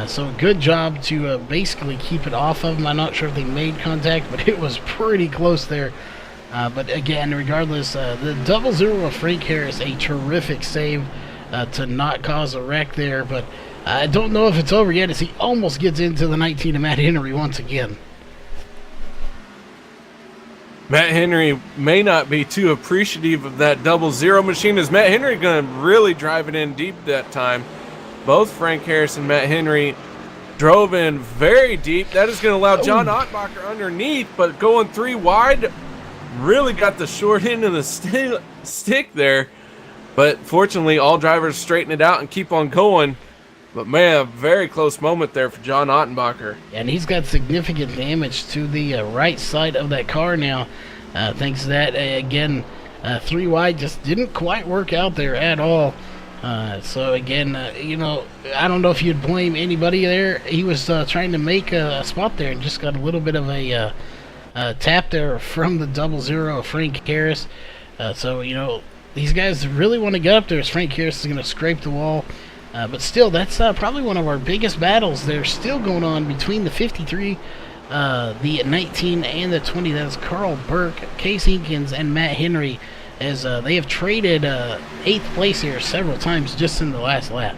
S2: So good job to basically keep it off of him. I'm not sure if they made contact, but it was pretty close there. But again, regardless, the 00 of Frank Harris, a terrific save to not cause a wreck there. But I don't know if it's over yet, as he almost gets into the 19 of Matt Henry once again.
S3: Matt Henry may not be too appreciative of that 00 machine, as Matt Henry going to really drive it in deep that time. Both Frank Harris and Matt Henry drove in very deep. That is going to allow John Ottenbacher underneath, but going 3 wide, really got the short end of the stick there. But fortunately, all drivers straighten it out and keep on going. But man, a very close moment there for John Ottenbacher.
S2: And he's got significant damage to the right side of that car now. Thanks to that, again, 3 wide just didn't quite work out there at all. So again, I don't know if you'd blame anybody there. He was trying to make a spot there and just got a little bit of a tap there from the 00 of Frank Harris. So these guys really want to get up there, as Frank Harris is going to scrape the wall. But still, that's probably one of our biggest battles. They're still going on between the 53, the 19, and the 20. That's Carl Burke, Case Hinkins, and Matt Henry, as they have traded 8th place here several times just in the last lap.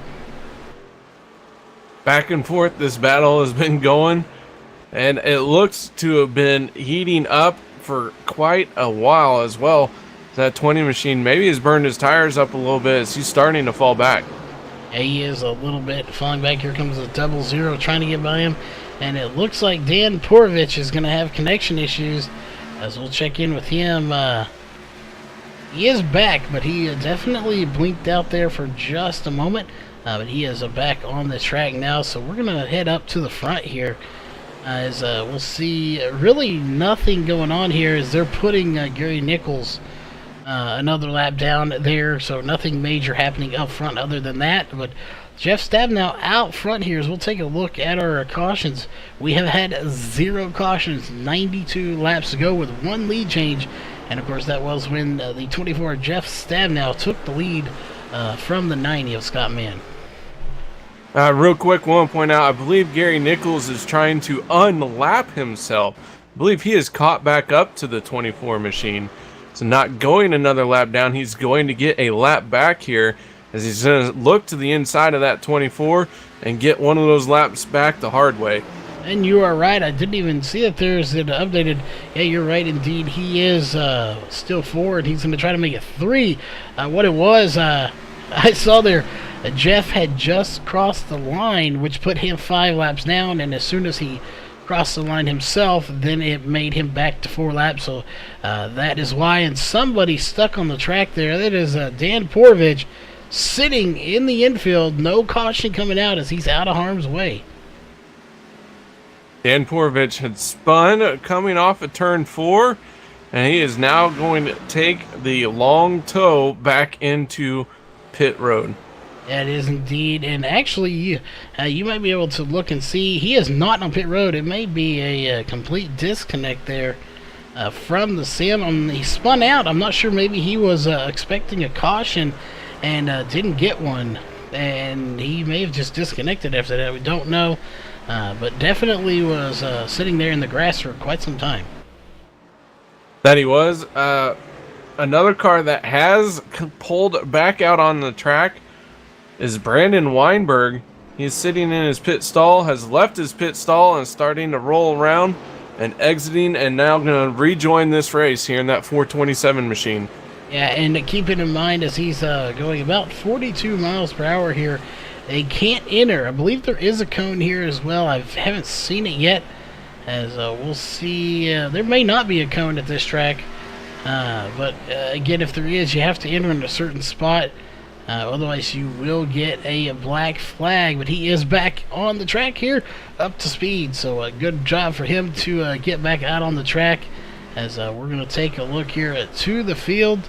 S3: Back and forth, this battle has been going, and it looks to have been heating up for quite a while as well. That 20 machine maybe has burned his tires up a little bit as he's starting to fall back.
S2: Yeah, he is a little bit falling back. Here comes the 00 trying to get by him, and it looks like Dan Porovich is going to have connection issues, as we'll check in with him. He is back, but he definitely blinked out there for just a moment. But he is back on the track now, so we're going to head up to the front here, as we'll see really nothing going on here, as they're putting Gary Nichols another lap down there, so nothing major happening up front other than that. But Jeff Stabnow out front here, as we'll take a look at our cautions. We have had 0 cautions, 92 laps to go with 1 lead change, and of course that was when the 24 Jeff Stabnow took the lead from the 90 of Scott Mann.
S3: Real quick, want to point out, I believe Gary Nichols is trying to unlap himself. I believe he is caught back up to the 24 machine. So not going another lap down, he's going to get a lap back here as he's going to look to the inside of that 24 and get one of those laps back the hard way.
S2: And you are right. I didn't even see that there's an updated. Yeah, you're right. Indeed, he is still forward. He's going to try to make it 3. What it was, I saw there, Jeff had just crossed the line, which put him 5 laps down. And as soon as he crossed the line himself, then it made him back to 4 laps. So that is why. And somebody stuck on the track there. That is Dan Porvich sitting in the infield. No caution coming out as he's out of harm's way.
S3: Dan Porvich had spun coming off of turn 4, and he is now going to take the long tow back into pit road.
S2: That is indeed, and actually, you might be able to look and see he is not on pit road. It may be a complete disconnect there from the sim. He spun out. I'm not sure. Maybe he was expecting a caution and didn't get one, and he may have just disconnected after that. We don't know. But definitely was sitting there in the grass for quite some time.
S3: That he was. Another car that has pulled back out on the track is Brandon Weinberg. He's sitting in his pit stall, has left his pit stall and starting to roll around and exiting, and now going to rejoin this race here in that 427 machine.
S2: Yeah, and keep it in mind as he's going about 42 miles per hour here. They can't enter. I believe there is a cone here as well. I haven't seen it yet, as we'll see. There may not be a cone at this track, but again, if there is, you have to enter in a certain spot. Otherwise, you will get a black flag. But he is back on the track here, up to speed. So a good job for him to get back out on the track. As we're going to take a look here to the field.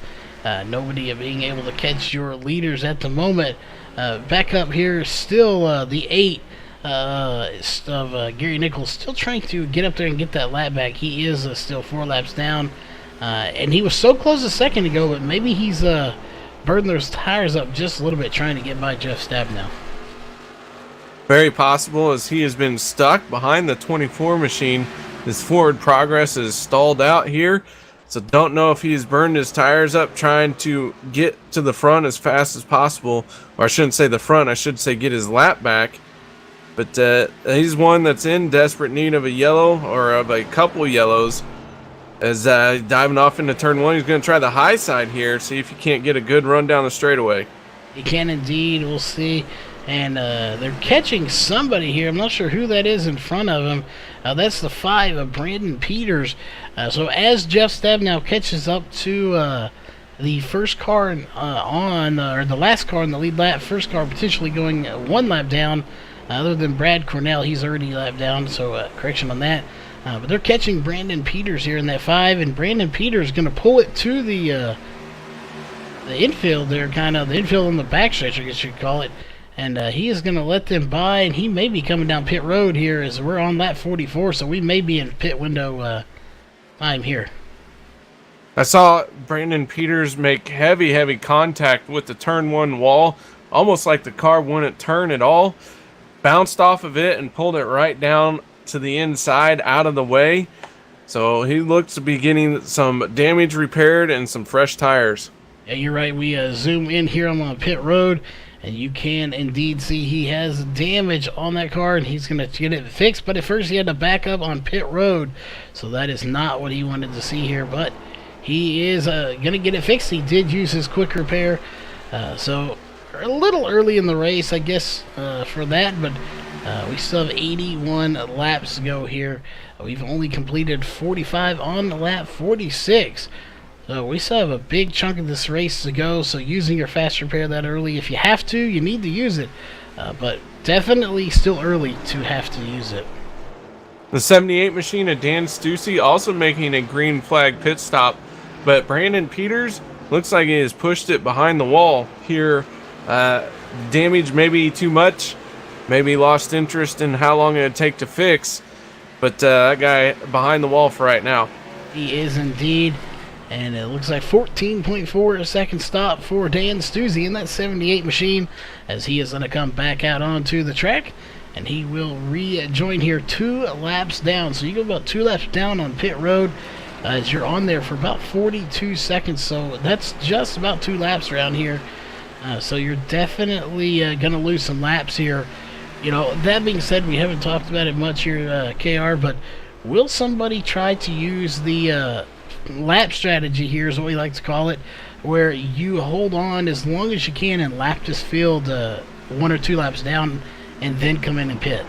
S2: Nobody being able to catch your leaders at the moment. Back up here, still the 8 of Gary Nichols, still trying to get up there and get that lap back. He is still 4 laps down, and he was so close a second ago, but maybe he's burning those tires up just a little bit, trying to get by Jeff Stabnow.
S3: Very possible, as he has been stuck behind the 24 machine. His forward progress is stalled out here. So don't know if he's burned his tires up trying to get to the front as fast as possible. Or I shouldn't say the front, I should say get his lap back. But he's one that's in desperate need of a yellow or of a couple yellows. As diving off into turn 1, he's going to try the high side here, see if he can't get a good run down the straightaway.
S2: He can indeed, we'll see. And they're catching somebody here. I'm not sure who that is in front of him. That's the 5 of Brandon Peters. So as Jeff Stabnow catches up to the first car or the last car in the lead lap, first car potentially going 1 lap down. Other than Brad Cornell, he's already lapped down, so correction on that. But they're catching Brandon Peters here in that 5, and Brandon Peters is going to pull it to the infield there, kind of the infield on the backstretch, I guess you'd call it. And he is going to let them by, and he may be coming down pit road here as we're on lap 44, so we may be in pit window time here.
S3: I saw Brandon Peters make heavy contact with the turn 1 wall, almost like the car wouldn't turn at all. Bounced off of it and pulled it right down to the inside, out of the way. So he looks to be getting some damage repaired and some fresh tires.
S2: Yeah, you're right. We zoom in here on pit road, and you can indeed see he has damage on that car, and he's going to get it fixed. But at first he had to back up on pit road, so that is not what he wanted to see here. But he is going to get it fixed. He did use his quick repair, so a little early in the race, I guess, for that. But we still have 81 laps to go here. We've only completed 45 on lap 46. So we still have a big chunk of this race to go, so using your fast repair that early, if you have to, you need to use it. But definitely still early to have to use it.
S3: The 78 machine of Dan Stussy also making a green flag pit stop, but Brandon Peters looks like he has pushed it behind the wall here. Damage maybe too much, maybe lost interest in how long it would take to fix, but that guy behind the wall for right now.
S2: He is indeed. And it looks like 14.4 a second stop for Dan Stuzzi in that 78 machine, as he is going to come back out onto the track. And he will rejoin here 2 laps down. So you go about 2 laps down on pit road as you're on there for about 42 seconds. So that's just about 2 laps around here. So you're definitely going to lose some laps here. You know, that being said, we haven't talked about it much here, KR, but will somebody try to use the lap strategy here, is what we like to call it, where you hold on as long as you can and lap this field 1 or 2 laps down and then come in and pit?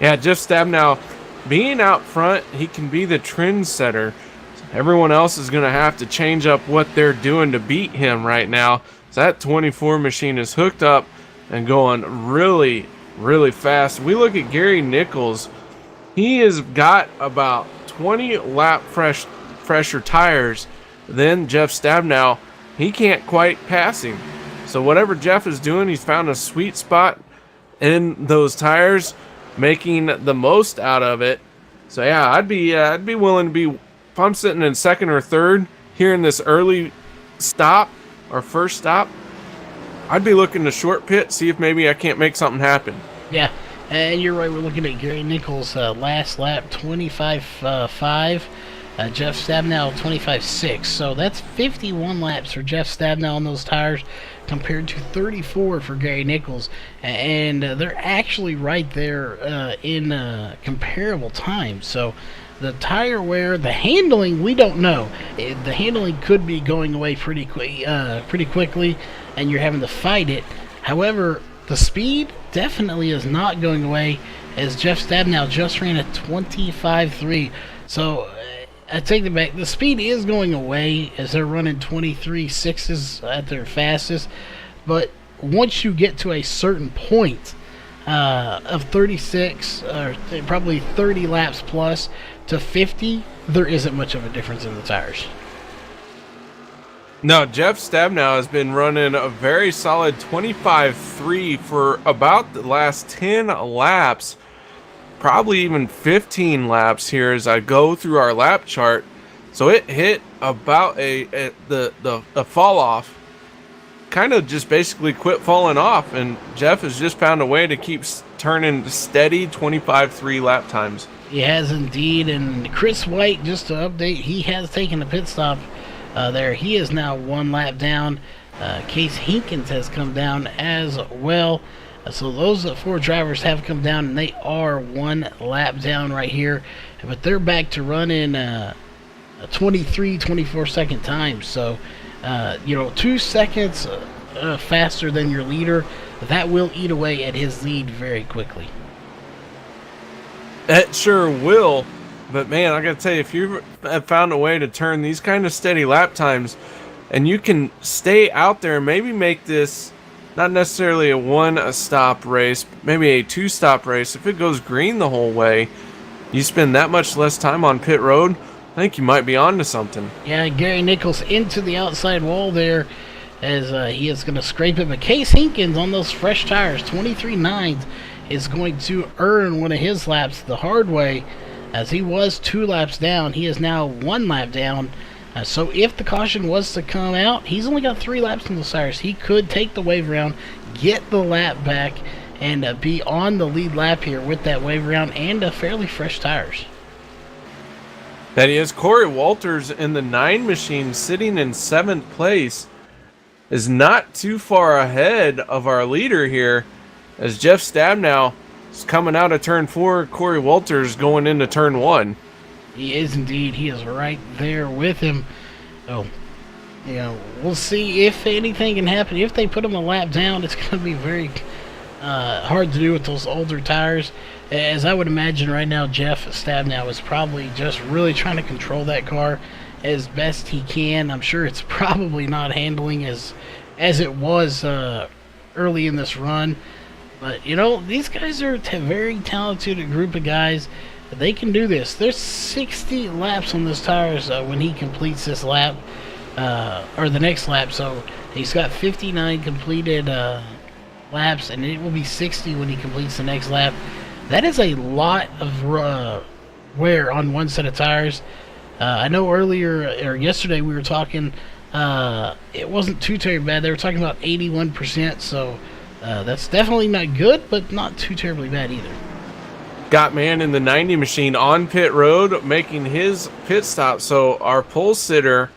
S3: Yeah, Jeff Stabnow, being out front, he can be the trendsetter. Everyone else is going to have to change up what they're doing to beat him right now. So that 24 machine is hooked up and going really, really fast. We look at Gary Nichols. He has got about 20 lap fresher tires than Jeff Stabnow. He can't quite pass him. So whatever Jeff is doing, he's found a sweet spot in those tires, making the most out of it. So yeah, I'd be willing to be, if I'm sitting in second or third here in this early stop or first stop, I'd be looking to short pit, see if maybe I can't make something happen.
S2: Yeah, and you're right. We're looking at Gary Nichols' last lap, 25.5. Jeff Stabnow, 25.6. So that's 51 laps for Jeff Stabnow on those tires compared to 34 for Gary Nichols. And they're actually right there in comparable time. So the tire wear, the handling, we don't know. The handling could be going away pretty quickly, and you're having to fight it. However, the speed definitely is not going away, as Jeff Stabnow just ran a 25.3. So I take it back. The speed is going away as they're running 23.6s at their fastest. But once you get to a certain point of 36, or probably 30 laps plus to 50, there isn't much of a difference in the tires.
S3: No, Jeff Stabnow has been running a very solid 25.3 for about the last 10 laps. Probably even 15 laps here as I go through our lap chart. So it hit about the fall off, kind of just basically quit falling off, and Jeff has just found a way to keep turning steady 25.3 lap times.
S2: He has indeed. And Chris White, just to update, he has taken a pit stop there. He is now 1 lap down. Case Hinkins has come down as well. So those 4 drivers have come down, and they are 1 lap down right here. But they're back to running a 24 second time. So, 2 seconds faster than your leader. That will eat away at his lead very quickly.
S3: It sure will. But man, I gotta tell you, if you have found a way to turn these kind of steady lap times, and you can stay out there and maybe make this not necessarily a 1-stop race, maybe a 2-stop race. If it goes green the whole way, you spend that much less time on pit road, I think you might be on to something.
S2: Yeah, Gary Nichols into the outside wall there as he is going to scrape it. But Case Hinkins on those fresh tires, 23.9, is going to earn one of his laps the hard way, as he was 2 laps down. He is now 1 lap down. So if the caution was to come out, he's only got 3 laps in the tires. He could take the wave round, get the lap back, and be on the lead lap here with that wave round and fairly fresh tires.
S3: That is. Corey Walters in the 9 machine, sitting in 7th place, is not too far ahead of our leader here, as Jeff Stabnow is coming out of turn 4. Corey Walters going into turn 1.
S2: He is indeed. He is right there with him. Oh, we'll see if anything can happen. If they put him a lap down, it's going to be very hard to do with those older tires. As I would imagine right now, Jeff Stabnow is probably just really trying to control that car as best he can. I'm sure it's probably not handling as it was early in this run. But, these guys are a very talented group of guys. They can do this. There's 60 laps on those tires when he completes this lap, or the next lap. So he's got 59 completed laps, and it will be 60 when he completes the next lap. That is a lot of wear on one set of tires. I know earlier or yesterday we were talking. It wasn't too terribly bad. They were talking about 81%, so that's definitely not good, but not too terribly bad either.
S3: Got man in the 90 machine on pit road making his pit stop. So our pole sitter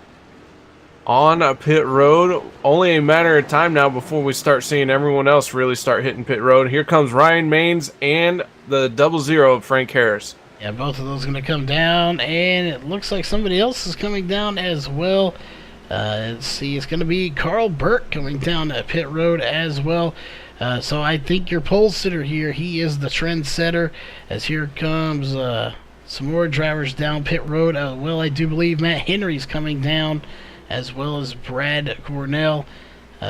S3: on a pit road, only a matter of time now before we start seeing everyone else really start hitting pit road. Here comes Ryan Maines and the 00 of Frank Harris.
S2: Yeah, both of those going to come down, and it looks like somebody else is coming down as well. Let's see, it's going to be Carl Burke coming down pit road as well. So I think your pole sitter here, he is the trendsetter, as here comes some more drivers down pit road. Well, I do believe Matt Henry's coming down, as well as Brad Cornell.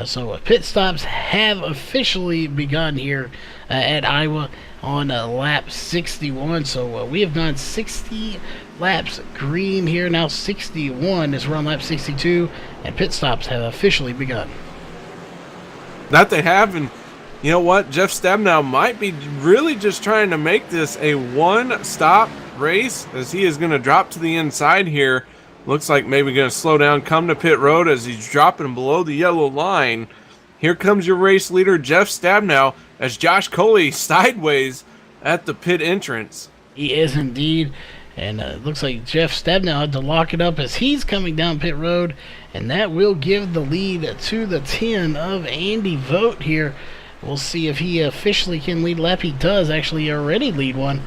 S2: So pit stops have officially begun here at Iowa on lap 61. So we have gone 60 laps green here, now 61 as we're on lap 62, and pit stops have officially begun.
S3: That they have, and you know what? Jeff Stabnow might be really just trying to make this a one-stop race, as he is going to drop to the inside here. Looks like maybe going to slow down, come to pit road as he's dropping below the yellow line. Here comes your race leader, Jeff Stabnow, as Josh Coley sideways at the pit entrance.
S2: He is indeed, and it looks like Jeff Stabnow had to lock it up as he's coming down pit road, and that will give the lead to the 10 of Andy Vogt here. We'll see if he officially can lead a lap. He does actually already lead one.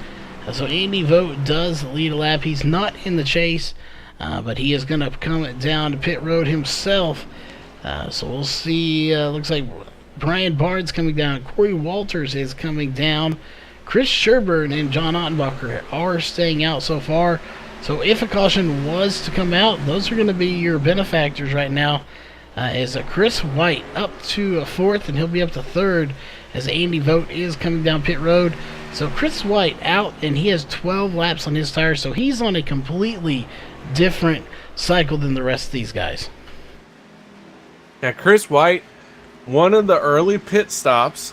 S2: So Andy Vogt does lead a lap. He's not in the chase, but he is going to come down to pit road himself. So we'll see. Looks like Brian Barnes coming down. Corey Walters is coming down. Chris Sherburne and John Ottenbacher are staying out so far. So if a caution was to come out, those are going to be your benefactors right now. Is Chris White up to fourth, and he'll be up to third as Andy Vogt is coming down pit road. So Chris White out, and he has 12 laps on his tires, so he's on a completely different cycle than the rest of these guys.
S3: Now, Chris White, one of the early pit stops,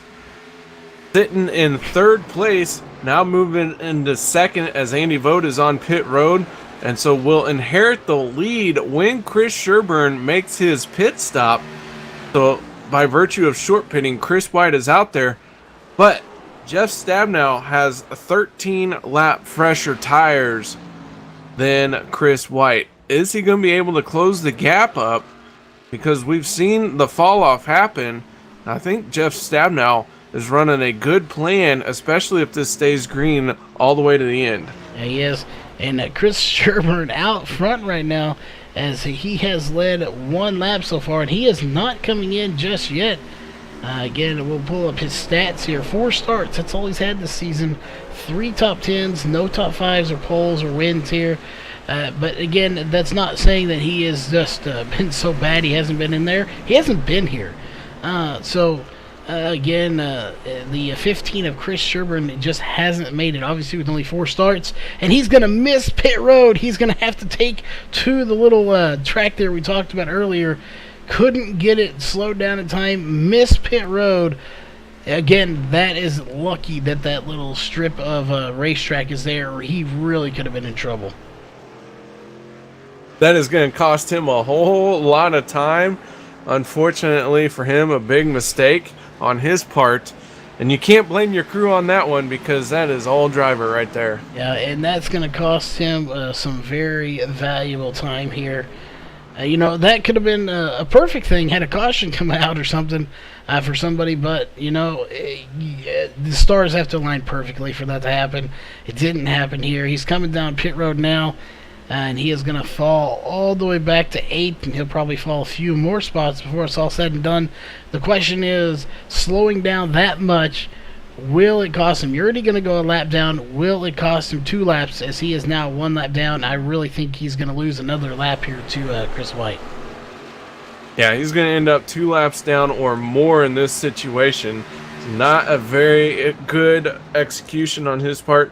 S3: sitting in third place, now moving into second as Andy Vogt is on pit road. And so will inherit the lead when Chris Sherburne makes his pit stop. So by virtue of short pitting, Chris White is out there. But Jeff Stabnow has 13 lap fresher tires than Chris White. Is he going to be able to close the gap up? Because we've seen the fall off happen. I think Jeff Stabnow is running a good plan, especially if this stays green all the way to the end.
S2: Yeah, he is. And Chris Sherburne out front right now, as he has led one lap so far, and he is not coming in just yet. Again, we'll pull up his stats here. 4 starts, that's all he's had this season. 3 top 10s, no top 5s or poles or wins here. But again, that's not saying that he has just been so bad he hasn't been in there. He hasn't been here. Again, the 15 of Chris Sherburne just hasn't made it, obviously, with only 4 starts. And he's going to miss pit road. He's going to have to take to the little track there we talked about earlier. Couldn't get it slowed down in time. Miss pit road. Again, that is lucky that that little strip of racetrack is there, or he really could have been in trouble.
S3: That is going to cost him a whole lot of time. Unfortunately for him, a big mistake on his part, and you can't blame your crew on that one, because that is all driver right there.
S2: Yeah, and that's going to cost him some very valuable time here. That could have been a perfect thing had a caution come out or something for somebody, but the stars have to align perfectly for that to happen. It didn't happen here. He's coming down pit road now, and he is going to fall all the way back to 8th, and he'll probably fall a few more spots before it's all said and done. The question is, slowing down that much, will it cost him? You're already going to go a lap down. Will it cost him 2 laps, as he is now 1 lap down? I really think he's going to lose another lap here to Chris White.
S3: Yeah, he's going to end up 2 laps down or more in this situation. It's not a very good execution on his part,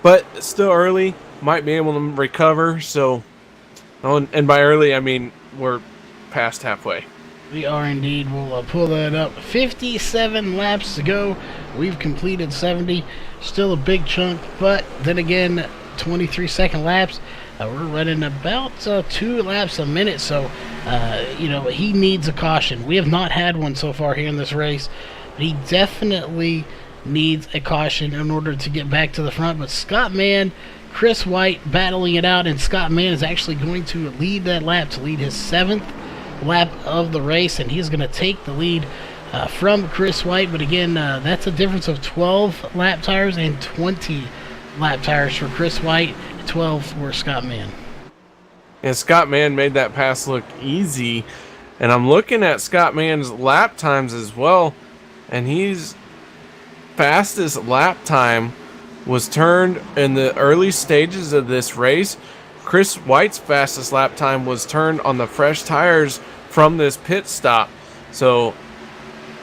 S3: but still early. Might be able to recover. So, and by early, I mean we're past halfway.
S2: We are indeed. We'll pull that up. 57 laps to go. We've completed 70. Still a big chunk, but then again, 23-second laps. We're running about 2 laps a minute, so he needs a caution. We have not had one so far here in this race, but he definitely needs a caution in order to get back to the front. But Scott Mann, Chris White battling it out, and Scott Mann is actually going to lead that lap, to lead his 7th lap of the race, and he's going to take the lead from Chris White. But again, that's a difference of 12 lap tires and 20 lap tires for Chris White, 12 for Scott Mann.
S3: And Scott Mann made that pass look easy, and I'm looking at Scott Mann's lap times as well, and his fastest lap time was turned in the early stages of this race. Chris White's fastest lap time was turned on the fresh tires from this pit stop. So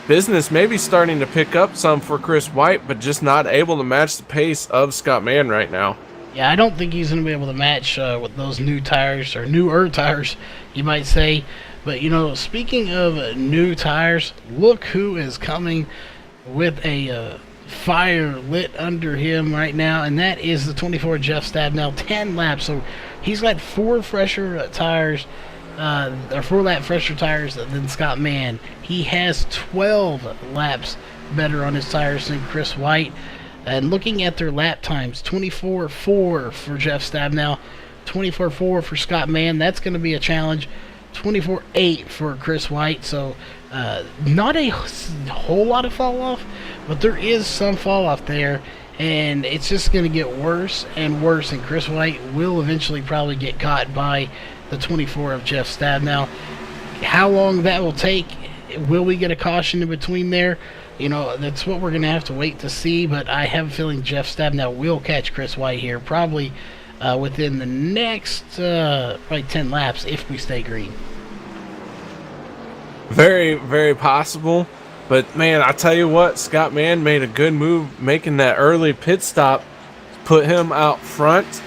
S3: business may be starting to pick up some for Chris White, but just not able to match the pace of Scott Mann right now.
S2: Yeah, I don't think he's going to be able to match with those new tires, or newer tires, you might say. But, speaking of new tires, look who is coming with a fire lit under him right now, and that is the 24 Jeff Stabnow, 10 laps. So he's got 4 fresher tires, or 4 lap fresher tires than Scott Mann. He has 12 laps better on his tires than Chris White. And looking at their lap times, 24.4 for Jeff Stabnow, 24.4 for Scott Mann. That's going to be a challenge. 24.8 for Chris White. So not a whole lot of fall off, but there is some fall off there, and it's just going to get worse and worse. And Chris White will eventually probably get caught by the 24 of Jeff Stabnow. How long that will take? Will we get a caution in between there? That's what we're going to have to wait to see, but I have a feeling Jeff Stabnow will catch Chris White here, probably within the next probably 10 laps if we stay green.
S3: Very, very possible. But, man, I tell you what, Scott Mann made a good move making that early pit stop, put him out front.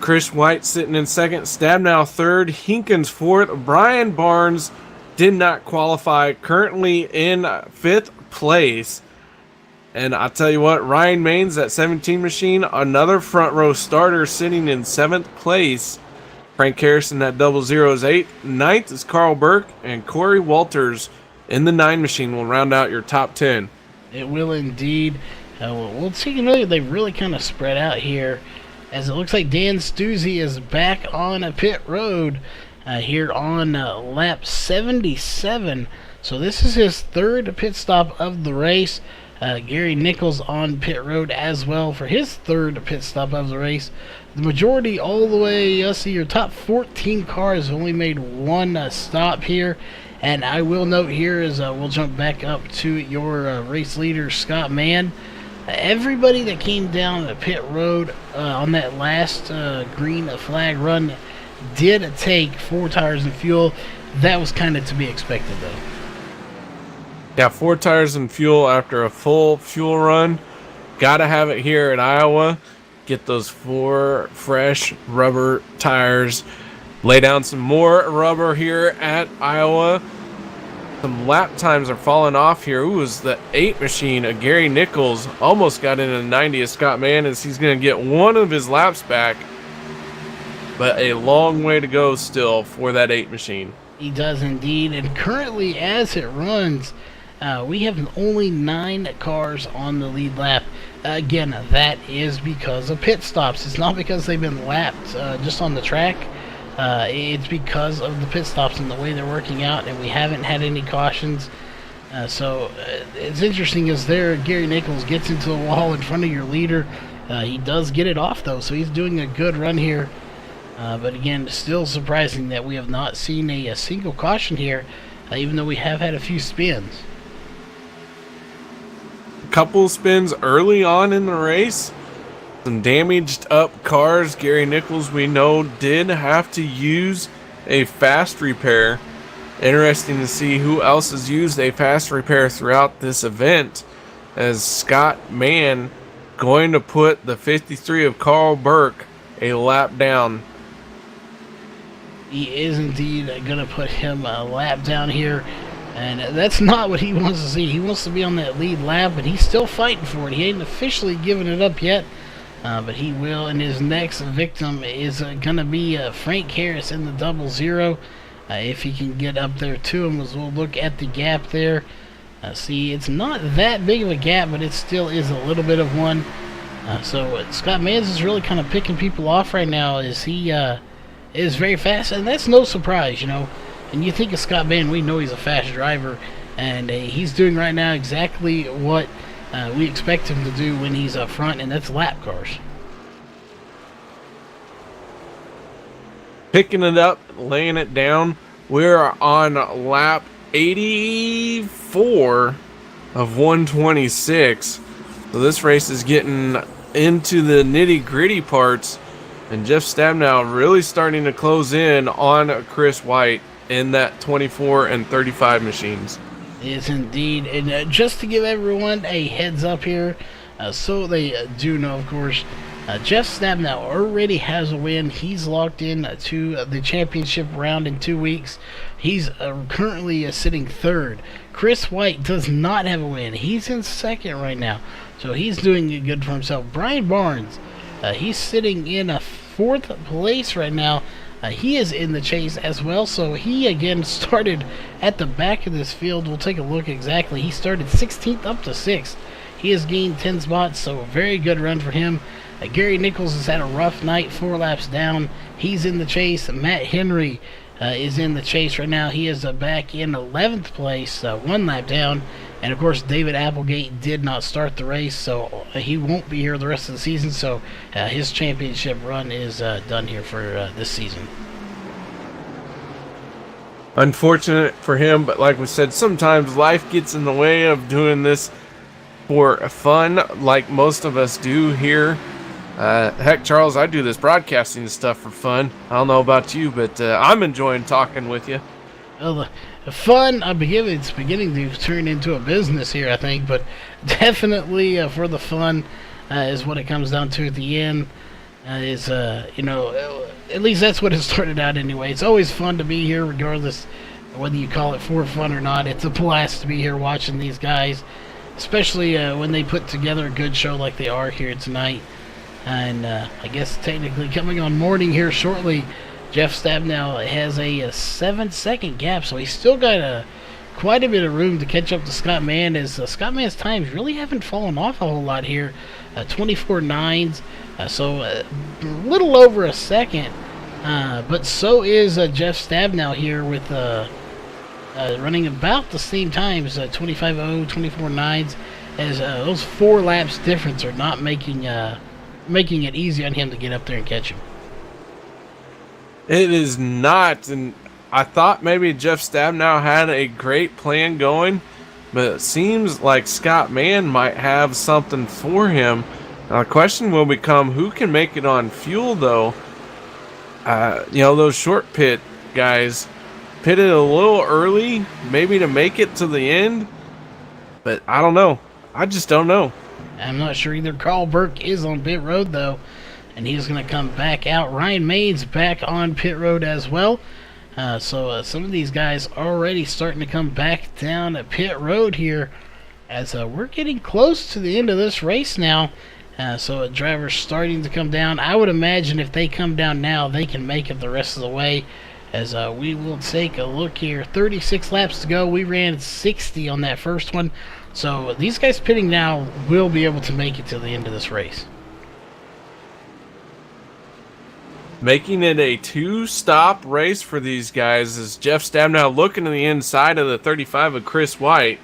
S3: Chris White sitting in second, Stabnow third, Hinkins fourth. Brian Barnes did not qualify, currently in fifth place. And I tell you what, Ryan Maines, that 17 machine, another front row starter, sitting in 7th place. Frank Harrison, that 00 is 8th. 9th is Carl Burke, and Corey Walters in the 9 machine will round out your top 10.
S2: It will indeed. We'll see. They really kind of spread out here, as it looks like Dan Stuzzi is back on a pit road here on lap 77. So this is his 3rd pit stop of the race. Gary Nichols on pit road as well for his 3rd pit stop of the race. The majority all the way, let's see, your top 14 cars only made 1 stop here. And I will note here as we'll jump back up to your race leader, Scott Mann. Everybody that came down the pit road on that last green flag run did take 4 tires and fuel. That was kind of to be expected, though.
S3: Yeah, 4 tires and fuel after a full fuel run. Gotta have it here at Iowa. Get those 4 fresh rubber tires. Lay down some more rubber here at Iowa. Some lap times are falling off here. Ooh, is the 8 machine of Gary Nichols almost got into the 90 of Scott Mann, as he's going to get one of his laps back. But a long way to go still for that 8 machine.
S2: He does indeed. And currently, as it runs, we have only 9 cars on the lead lap. Again, that is because of pit stops. It's not because they've been lapped just on the track. It's because of the pit stops and the way they're working out, and we haven't had any cautions. So it's interesting as there Gary Nichols gets into the wall in front of your leader. He does get it off, though, so he's doing a good run here. But again, still surprising that we have not seen a single caution here, even though we have had a few spins.
S3: Couple spins early on in the race. Some damaged up cars. Gary Nichols, we know, did have to use a fast repair. Interesting to see who else has used a fast repair throughout this event, as Scott Mann going to put the 53 of Carl Burke a lap down.
S2: He is indeed going to put him a lap down here. And that's not what he wants to see. He wants to be on that lead lap, but he's still fighting for it. He ain't officially given it up yet. but he will. And his next victim is going to be Frank Harris in the 00. If he can get up there to him, as we'll look at the gap there. See, it's not that big of a gap, but it still is a little bit of one. So Scott Mans is really kind of picking people off right now, as he is very fast, and that's no surprise, you know. And you think of Scott Mans, we know he's a fast driver, and he's doing right now exactly what we expect him to do when he's up front, and that's lap cars.
S3: Picking it up, laying it down. We're on lap 84 of 126. So this race is getting into the nitty-gritty parts, and Jeff Stabnow really starting to close in on Chris White in that 24 and 35 machines.
S2: Yes, indeed. And just to give everyone a heads up here, so they do know, of course, Jeff Stabnow already has a win. He's locked in to the championship round in 2 weeks. He's currently sitting third. Chris White does not have a win. He's in second right now, so he's doing good for himself. Brian Barnes, he's sitting in a fourth place right now. He is in the chase as well, so he again started at the back of this field. We'll take a look exactly. He started 16th up to 6th. He has gained 10 spots, so a very good run for him. Gary Nichols has had a rough night, 4 laps down. He's in the chase. Matt Henry is in the chase right now. He is back in 11th place, 1 lap down. And, of course, David Applegate did not start the race, so he won't be here the rest of the season. So his championship run is done here for this season.
S3: Unfortunate for him, but like we said, sometimes life gets in the way of doing this for fun, like most of us do here. Heck, Charles, I do this broadcasting stuff for fun. I don't know about you, but I'm enjoying talking with you.
S2: Well, the fun, it's beginning to turn into a business here, I think, but definitely for the fun is what it comes down to at the end. You know, at least that's what it started out anyway. It's always fun to be here, regardless whether you call it for fun or not. It's a blast to be here watching these guys, especially when they put together a good show like they are here tonight. And I guess technically coming on morning here shortly, Jeff Stabnow has a 7-second gap, so he's still got quite a bit of room to catch up to Scott Mans, as Scott Mans' times really haven't fallen off a whole lot here. 24.9s, so a little over a second. But so is Jeff Stabnow here with running about the same times, 25.0, 24.9s, as those 4 laps difference are not making it easy on him to get up there and catch him.
S3: It is not, and I thought maybe Jeff Stabnow had a great plan going, but it seems like Scott Mann might have something for him. Now, the question will become, who can make it on fuel, though? You know, those short pit guys pitted a little early, maybe to make it to the end, but I don't know. I just don't know.
S2: I'm not sure either. Carl Burke is on pit road, though, and he's going to come back out. Ryan Mays back on pit road as well. So some of these guys already starting to come back down at pit road here, as we're getting close to the end of this race now. So drivers starting to come down. I would imagine if they come down now, they can make it the rest of the way. As we will take a look here. 36 laps to go. We ran 60 on that first one. So these guys pitting now will be able to make it to the end of this race.
S3: Making it a 2-stop race for these guys is Jeff Stabnow looking to the inside of the 35 of Chris White.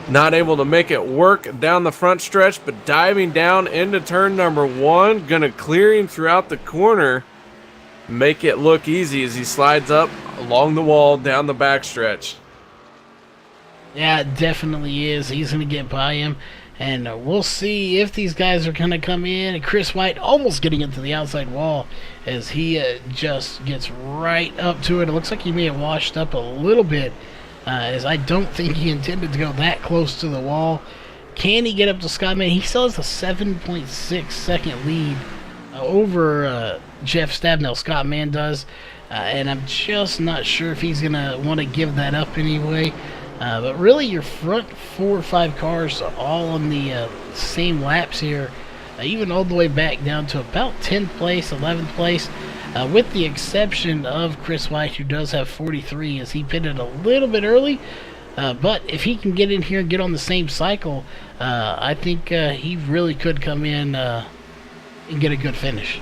S3: Not able to make it work down the front stretch, but diving down into turn number 1. Gonna clear him throughout the corner. Make it look easy as he slides up along the wall down the back stretch.
S2: Yeah, it definitely is. He's going to get by him. And we'll see if these guys are going to come in. And Chris White almost getting into the outside wall as he just gets right up to it. It looks like he may have washed up a little bit, as I don't think he intended to go that close to the wall. Can he get up to Scott Mann? He still has a 7.6 second lead over Jeff Stabnow. Scott Mann does. And I'm just not sure if he's going to want to give that up anyway. But really, your front 4 or 5 cars are all on the same laps here. even all the way back down to about 10th place, 11th place, with the exception of Chris White, who does have 43, as he pitted a little bit early. But if he can get in here and get on the same cycle, I think he really could come in and get a good finish.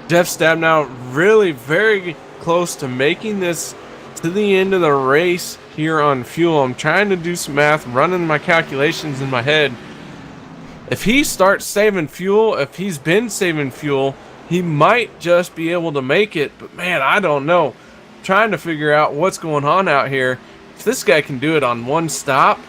S3: Jeff Stabnow really very close to making this to the end of the race here on fuel. I'm trying to do some math, running my calculations in my head. If he starts saving fuel, if he's been saving fuel, he might just be able to make it. But man, I don't know. Trying to figure out what's going on out here. If this guy can do it on one stop,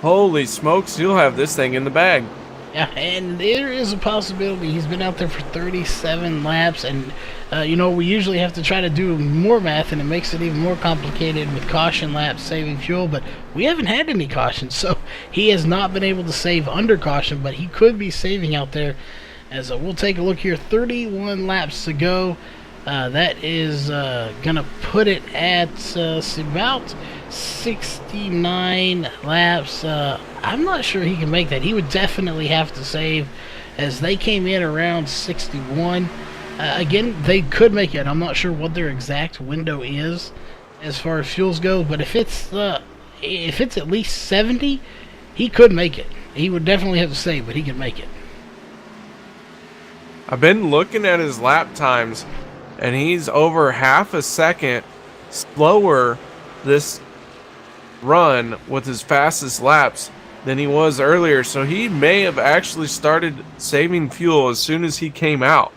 S3: holy smokes, he'll have this thing in the bag.
S2: Yeah, and there is a possibility. He's been out there for 37 laps, and we usually have to try to do more math, and it makes it even more complicated with caution laps saving fuel, but we haven't had any cautions, so he has not been able to save under caution, but he could be saving out there. As we'll take a look here, 31 laps to go. That is going to put it at about 69 laps. I'm not sure he can make that. He would definitely have to save, as they came in around 61. Again, they could make it. I'm not sure what their exact window is as far as fuels go, but if it's at least 70, he could make it. He would definitely have to save, but he could make it.
S3: I've been looking at his lap times, and he's over half a second slower this run with his fastest laps than he was earlier, so he may have actually started saving fuel as soon as he came out.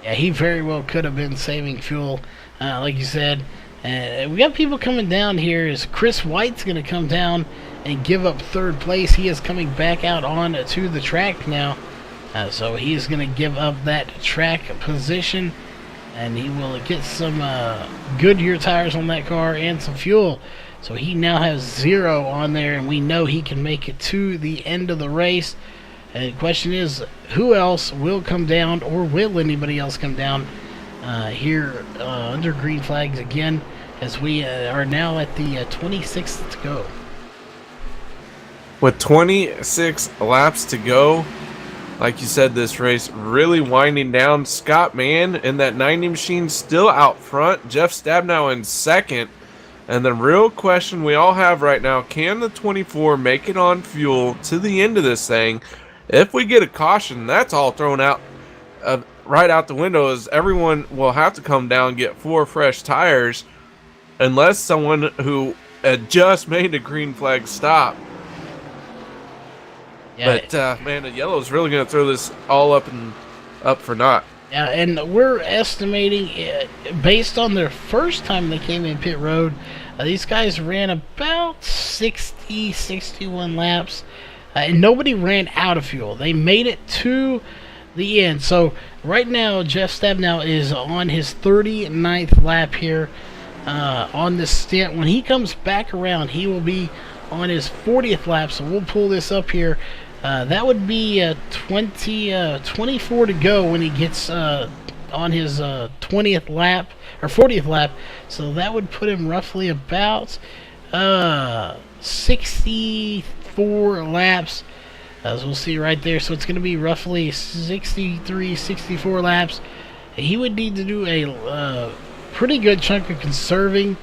S2: Yeah, he very well could have been saving fuel, like you said. We got people coming down here. Is Chris White's going to come down and give up third place? He is coming back out on to the track now, so he is going to give up that track position, and he will get some Goodyear tires on that car and some fuel. So he now has 0 on there, and we know he can make it to the end of the race. And the question is, who else will come down, or will anybody else come down here under green flags again, as we are now at the 26th to go.
S3: With 26 laps to go, like you said, this race really winding down. Scott Mann in that 90 machine still out front. Jeff Stabnow in second. And the real question we all have right now, can the 24 make it on fuel to the end of this thing? If we get a caution, that's all thrown out right out the window, as everyone will have to come down and get 4 fresh tires, unless someone who had just made a green flag stop. Yeah, but man, the yellow's really going to throw this all up for naught.
S2: Yeah, and we're estimating, based on their first time they came in pit road, these guys ran about 60, 61 laps, and nobody ran out of fuel. They made it to the end. So right now, Jeff Stabnow is on his 39th lap here on this stint. When he comes back around, he will be on his 40th lap, so we'll pull this up here. That would be 24 to go when he gets on his 20th lap, or 40th lap, so that would put him roughly about 64 laps, as we'll see right there. So it's going to be roughly 63, 64 laps. He would need to do a pretty good chunk of conserving,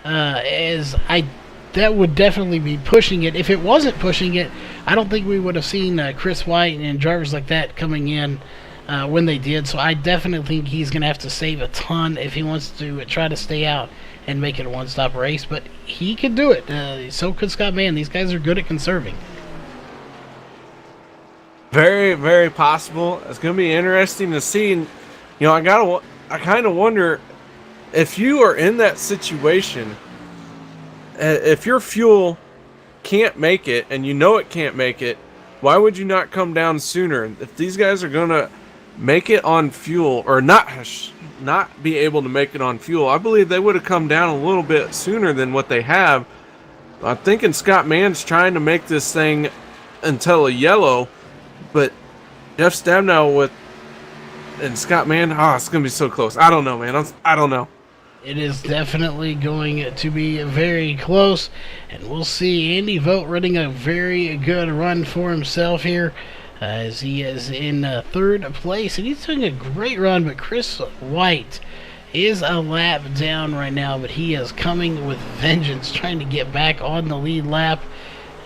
S2: that would definitely be pushing it. If it wasn't pushing it, I don't think we would have seen Chris White and drivers like that coming in when they did. So I definitely think he's going to have to save a ton if he wants to try to stay out and make it a one-stop race. But he could do it. So could Scott Mann. These guys are good at conserving.
S3: Very, very possible. It's going to be interesting to see. And, you know, I kind of wonder if you are in that situation. If your fuel can't make it, and you know it can't make it, why would you not come down sooner? If these guys are going to make it on fuel, or not be able to make it on fuel, I believe they would have come down a little bit sooner than what they have. I'm thinking Scott Mann's trying to make this thing until a yellow, but Jeff Stabnow and Scott Mann, it's going to be so close. I don't know, man. I don't know.
S2: It is definitely going to be very close, and we'll see Andy Vogt running a very good run for himself here, as he is in third place, and he's doing a great run. But Chris White is a lap down right now, but he is coming with vengeance, trying to get back on the lead lap.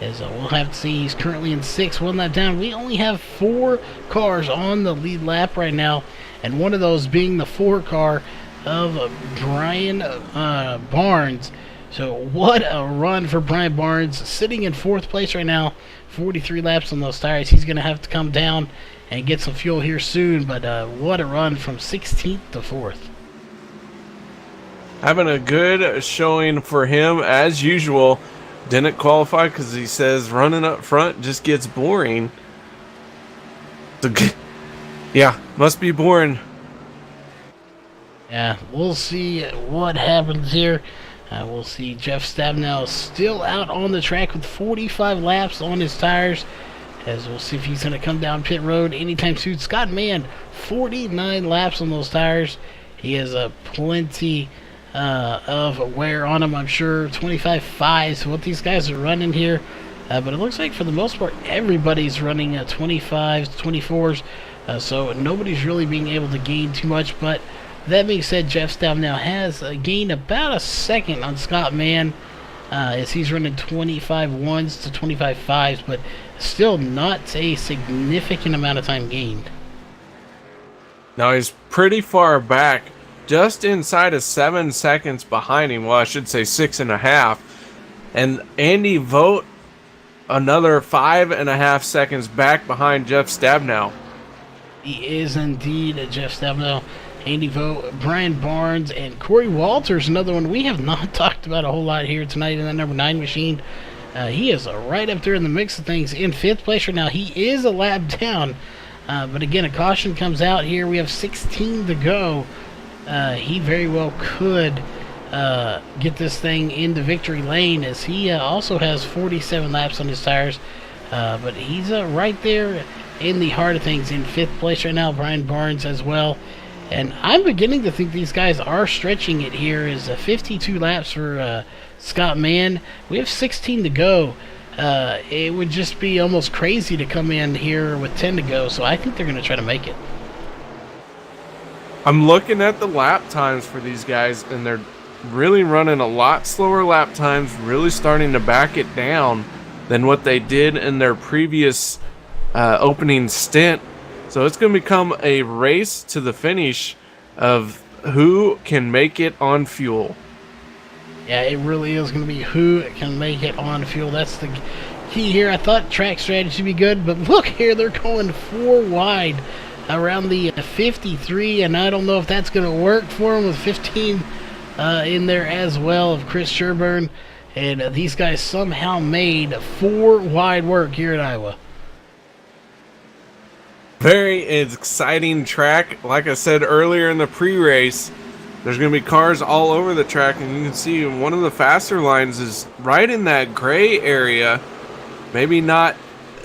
S2: As we'll have to see, he's currently in 6th, 1 lap down. We only have 4 cars on the lead lap right now, and one of those being the 4 car of Brian Barnes. So what a run for Brian Barnes, sitting in 4th place right now, 43 laps on those tires. He's going to have to come down and get some fuel here soon, but what a run from 16th to 4th.
S3: Having a good showing for him as usual. Didn't qualify because he says running up front just gets boring. Yeah, must be boring.
S2: Yeah, we'll see what happens here. We'll see Jeff Stabnow still out on the track with 45 laps on his tires. As we'll see if he's going to come down pit road anytime soon. Scott Mann, 49 laps on those tires. He has plenty of wear on him, I'm sure. 25.5, so what these guys are running here. But it looks like for the most part everybody's running 25s, 24s. So nobody's really being able to gain too much. But that being said, Jeff Stabnow has gained about a second on Scott Mann, as he's running 25.1s to 25.5s, but still not a significant amount of time gained.
S3: Now he's pretty far back, just inside of 7 seconds behind him. Well, I should say 6.5. And Andy Vogt another 5.5 seconds back behind Jeff Stabnow.
S2: He is indeed Jeff Stabnow. Andy Vogt, Brian Barnes, and Corey Walters, another one we have not talked about a whole lot here tonight in that number 9 machine. He is right up there in the mix of things in 5th place right now. He is a lap down, but again, a caution comes out here. We have 16 to go. He very well could get this thing into victory lane, as he also has 47 laps on his tires, but he's right there in the heart of things in 5th place right now. Brian Barnes as well. And I'm beginning to think these guys are stretching it here. Is 52 laps for Scott Mann. We have 16 to go. It would just be almost crazy to come in here with 10 to go. So I think they're going to try to make it.
S3: I'm looking at the lap times for these guys, and they're really running a lot slower lap times, really starting to back it down than what they did in their previous opening stint. So it's going to become a race to the finish of who can make it on fuel.
S2: Yeah, it really is going to be who can make it on fuel. That's the key here. I thought track strategy would be good, but look here, they're going 4 wide around the 53, and I don't know if that's going to work for them with 15 in there as well of Chris Sherburne. And these guys somehow made 4 wide work here at Iowa.
S3: Very exciting track. Like I said earlier in the pre-race, there's going to be cars all over the track, and you can see one of the faster lines is right in that gray area. Maybe not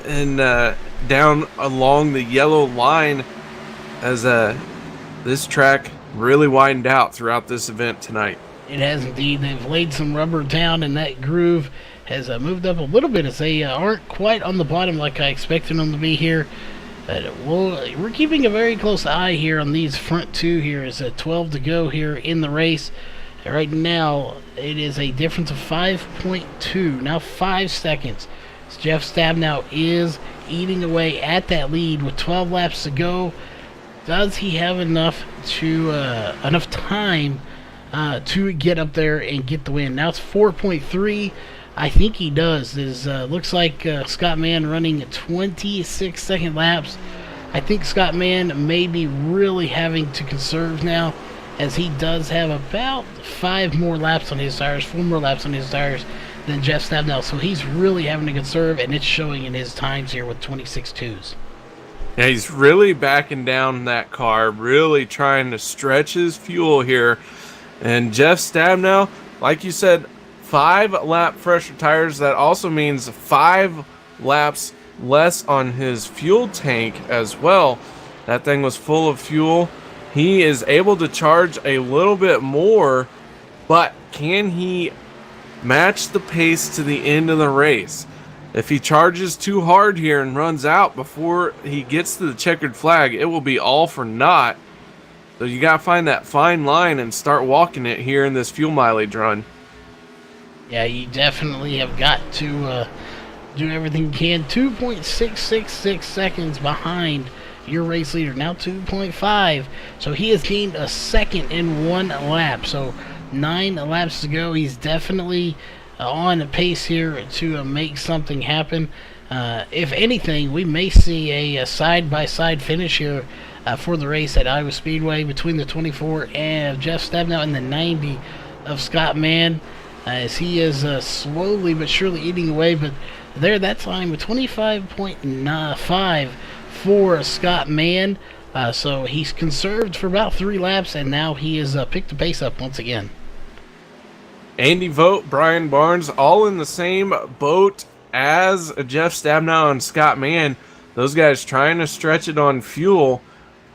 S3: in down along the yellow line, as this track really widened out throughout this event tonight.
S2: It has indeed. They've laid some rubber down, and that groove has moved up a little bit, as they aren't quite on the bottom like I expected them to be here. We're keeping a very close eye here on these front 2 here. Is 12 to go here in the race. Right now, it is a difference of 5.2. Now 5 seconds. So Jeff Stabnow is eating away at that lead with 12 laps to go. Does he have enough time to get up there and get the win? Now it's 4.3. I think he does. Looks like Scott Mann running 26-second laps. I think Scott Mann may be really having to conserve now, as he does have about 5 more laps on his tires, 4 more laps on his tires than Jeff Stabnow. So he's really having to conserve, and it's showing in his times here with 26.2s.
S3: Yeah, he's really backing down that car, really trying to stretch his fuel here. And Jeff Stabnow, like you said, 5 lap fresher tires. That also means 5 laps less on his fuel tank as well. That thing was full of fuel. He is able to charge a little bit more But can he match the pace to the end of the race? If he charges too hard here and runs out before he gets to the checkered flag, it will be all for naught. So you got to find that fine line and start walking it here in this fuel mileage run.
S2: Yeah, you definitely have got to do everything you can. 2.666 seconds behind your race leader. Now 2.5. So he has gained a second in 1 lap. So 9 laps to go. He's definitely on a pace here to make something happen. If anything, we may see a side-by-side finish here for the race at Iowa Speedway between the 24 and Jeff Stabenow and the 90 of Scott Mann, as he is slowly but surely eating away. But there, that time with 25.5 for Scott Mann. So he's conserved for about 3 laps, and now he has picked the pace up once again.
S3: Andy Vogt, Brian Barnes, all in the same boat as Jeff Stabenow and Scott Mann. Those guys trying to stretch it on fuel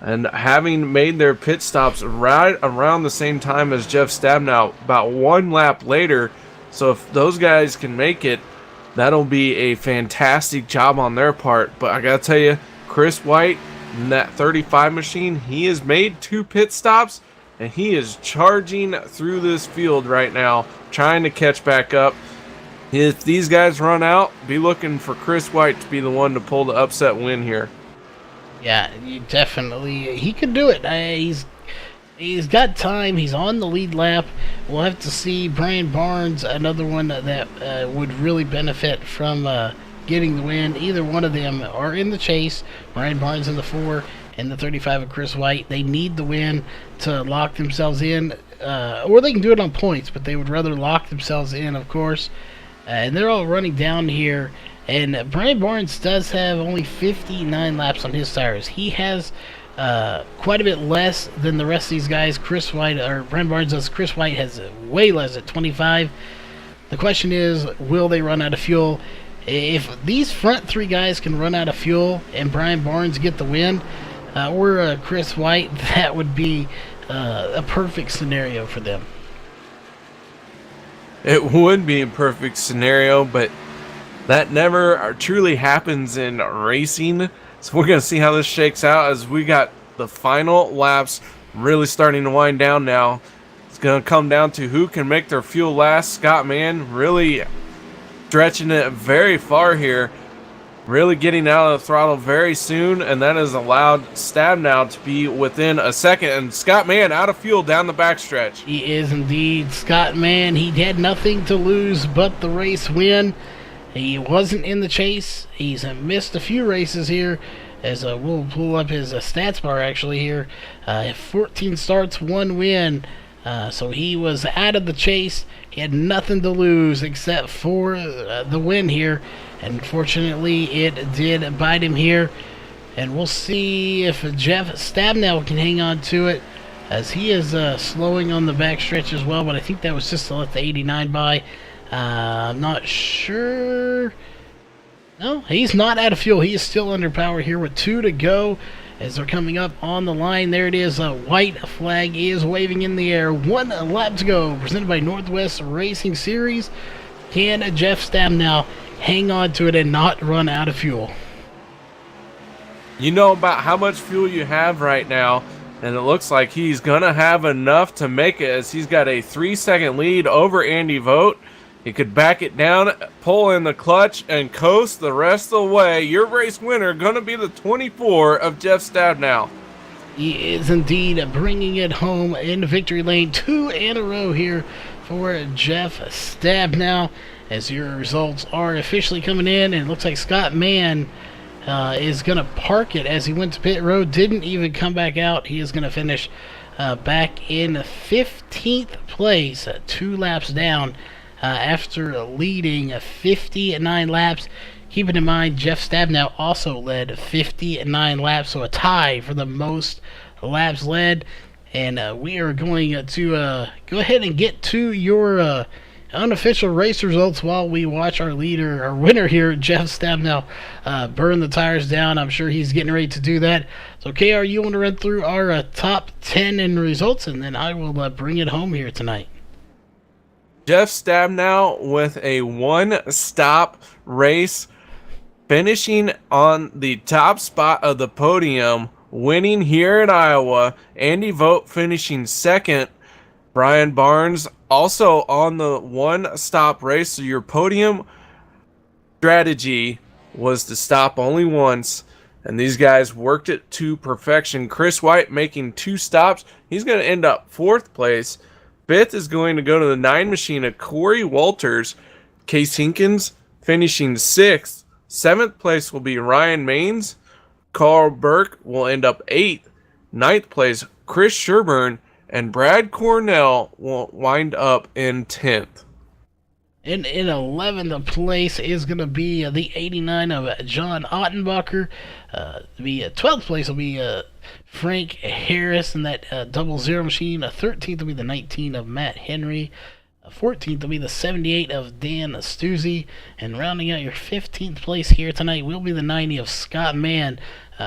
S3: and having made their pit stops right around the same time as Jeff Stabenow, about 1 lap later. So if those guys can make it, that'll be a fantastic job on their part. But I gotta tell you, Chris White in that 35 machine, he has made 2 pit stops, and he is charging through this field right now, trying to catch back up. If these guys run out, be looking for Chris White to be the one to pull the upset win here.
S2: Yeah, he could do it. He's got time. He's on the lead lap. We'll have to see. Brian Barnes, another one that would really benefit from getting the win. Either one of them are in the chase. Brian Barnes in the 4 and the 35 of Chris White. They need the win to lock themselves in, or they can do it on points, but they would rather lock themselves in, of course. And they're all running down here. And Brian Barnes does have only 59 laps on his tires. He has quite a bit less than the rest of these guys. Brian Barnes does. Chris White has way less at 25. The question is, will they run out of fuel? If these front 3 guys can run out of fuel and Brian Barnes get the win, or Chris White, that would be a perfect scenario for them.
S3: It would be a perfect scenario, but that never truly happens in racing. So we're going to see how this shakes out as we got the final laps really starting to wind down now. It's going to come down to who can make their fuel last. Scott Mann really stretching it very far here, really getting out of the throttle very soon, and that has allowed Stabenow to be within a second. And Scott Mann out of fuel down the backstretch.
S2: He is indeed. Scott Mann, he had nothing to lose but the race win. He wasn't in the chase. He's missed a few races here, as we'll pull up his stats bar actually here. 14 starts, 1 win. So he was out of the chase. He had nothing to lose except for the win here. And fortunately, it did bite him here. And we'll see if Jeff Stabenow can hang on to it, as he is slowing on the backstretch as well. But I think that was just to let the 89 by. I'm not sure. No, he's not out of fuel. He is still under power here with 2 to go as they're coming up on the line. There it is. A white flag is waving in the air. 1 lap to go. Presented by Northwest Racing Series. Can Jeff Stabenow hang on to it and not run out of fuel?
S3: You know about how much fuel you have right now, and it looks like he's going to have enough to make it, as he's got a 3-second lead over Andy Vogt. He could back it down, pull in the clutch, and coast the rest of the way. Your race winner going to be the 24 of Jeff Stabenow.
S2: He is indeed bringing it home in victory lane. 2 in a row here for Jeff Stabenow, as your results are officially coming in. And it looks like Scott Mann is going to park it as he went to pit road. Didn't even come back out. He is going to finish back in 15th place, 2 laps down. After leading 59 laps. Keeping in mind, Jeff Stabenow also led 59 laps, so a tie for the most laps led. And we are going to go ahead and get to your unofficial race results while we watch our winner here, Jeff Stabenow, burn the tires down. I'm sure he's getting ready to do that. So, KR, you want to run through our top 10 in results, and then I will bring it home here tonight.
S3: Jeff Stabnow with a one-stop race, finishing on the top spot of the podium, winning here in Iowa. Andy Vogt finishing second. Brian Barnes also on the one-stop race. So your podium strategy was to stop only once, and these guys worked it to perfection. Chris White making 2 stops. He's going to end up 4th place. 5th is going to go to the 9 machine of Corey Walters. Case Hinkins finishing 6th. 7th place will be Ryan Maines. Carl Burke will end up 8th. 9th place, Chris Sherburne. And Brad Cornell will wind up in 10th.
S2: In 11th place is going to be the 89 of John Ottenbacher. The 12th place will be Frank Harris in that 00 machine. 13th will be the 19 of Matt Henry. 14th will be the 78 of Dan Stuzzi. And rounding out your 15th place here tonight will be the 90 of Scott Mann,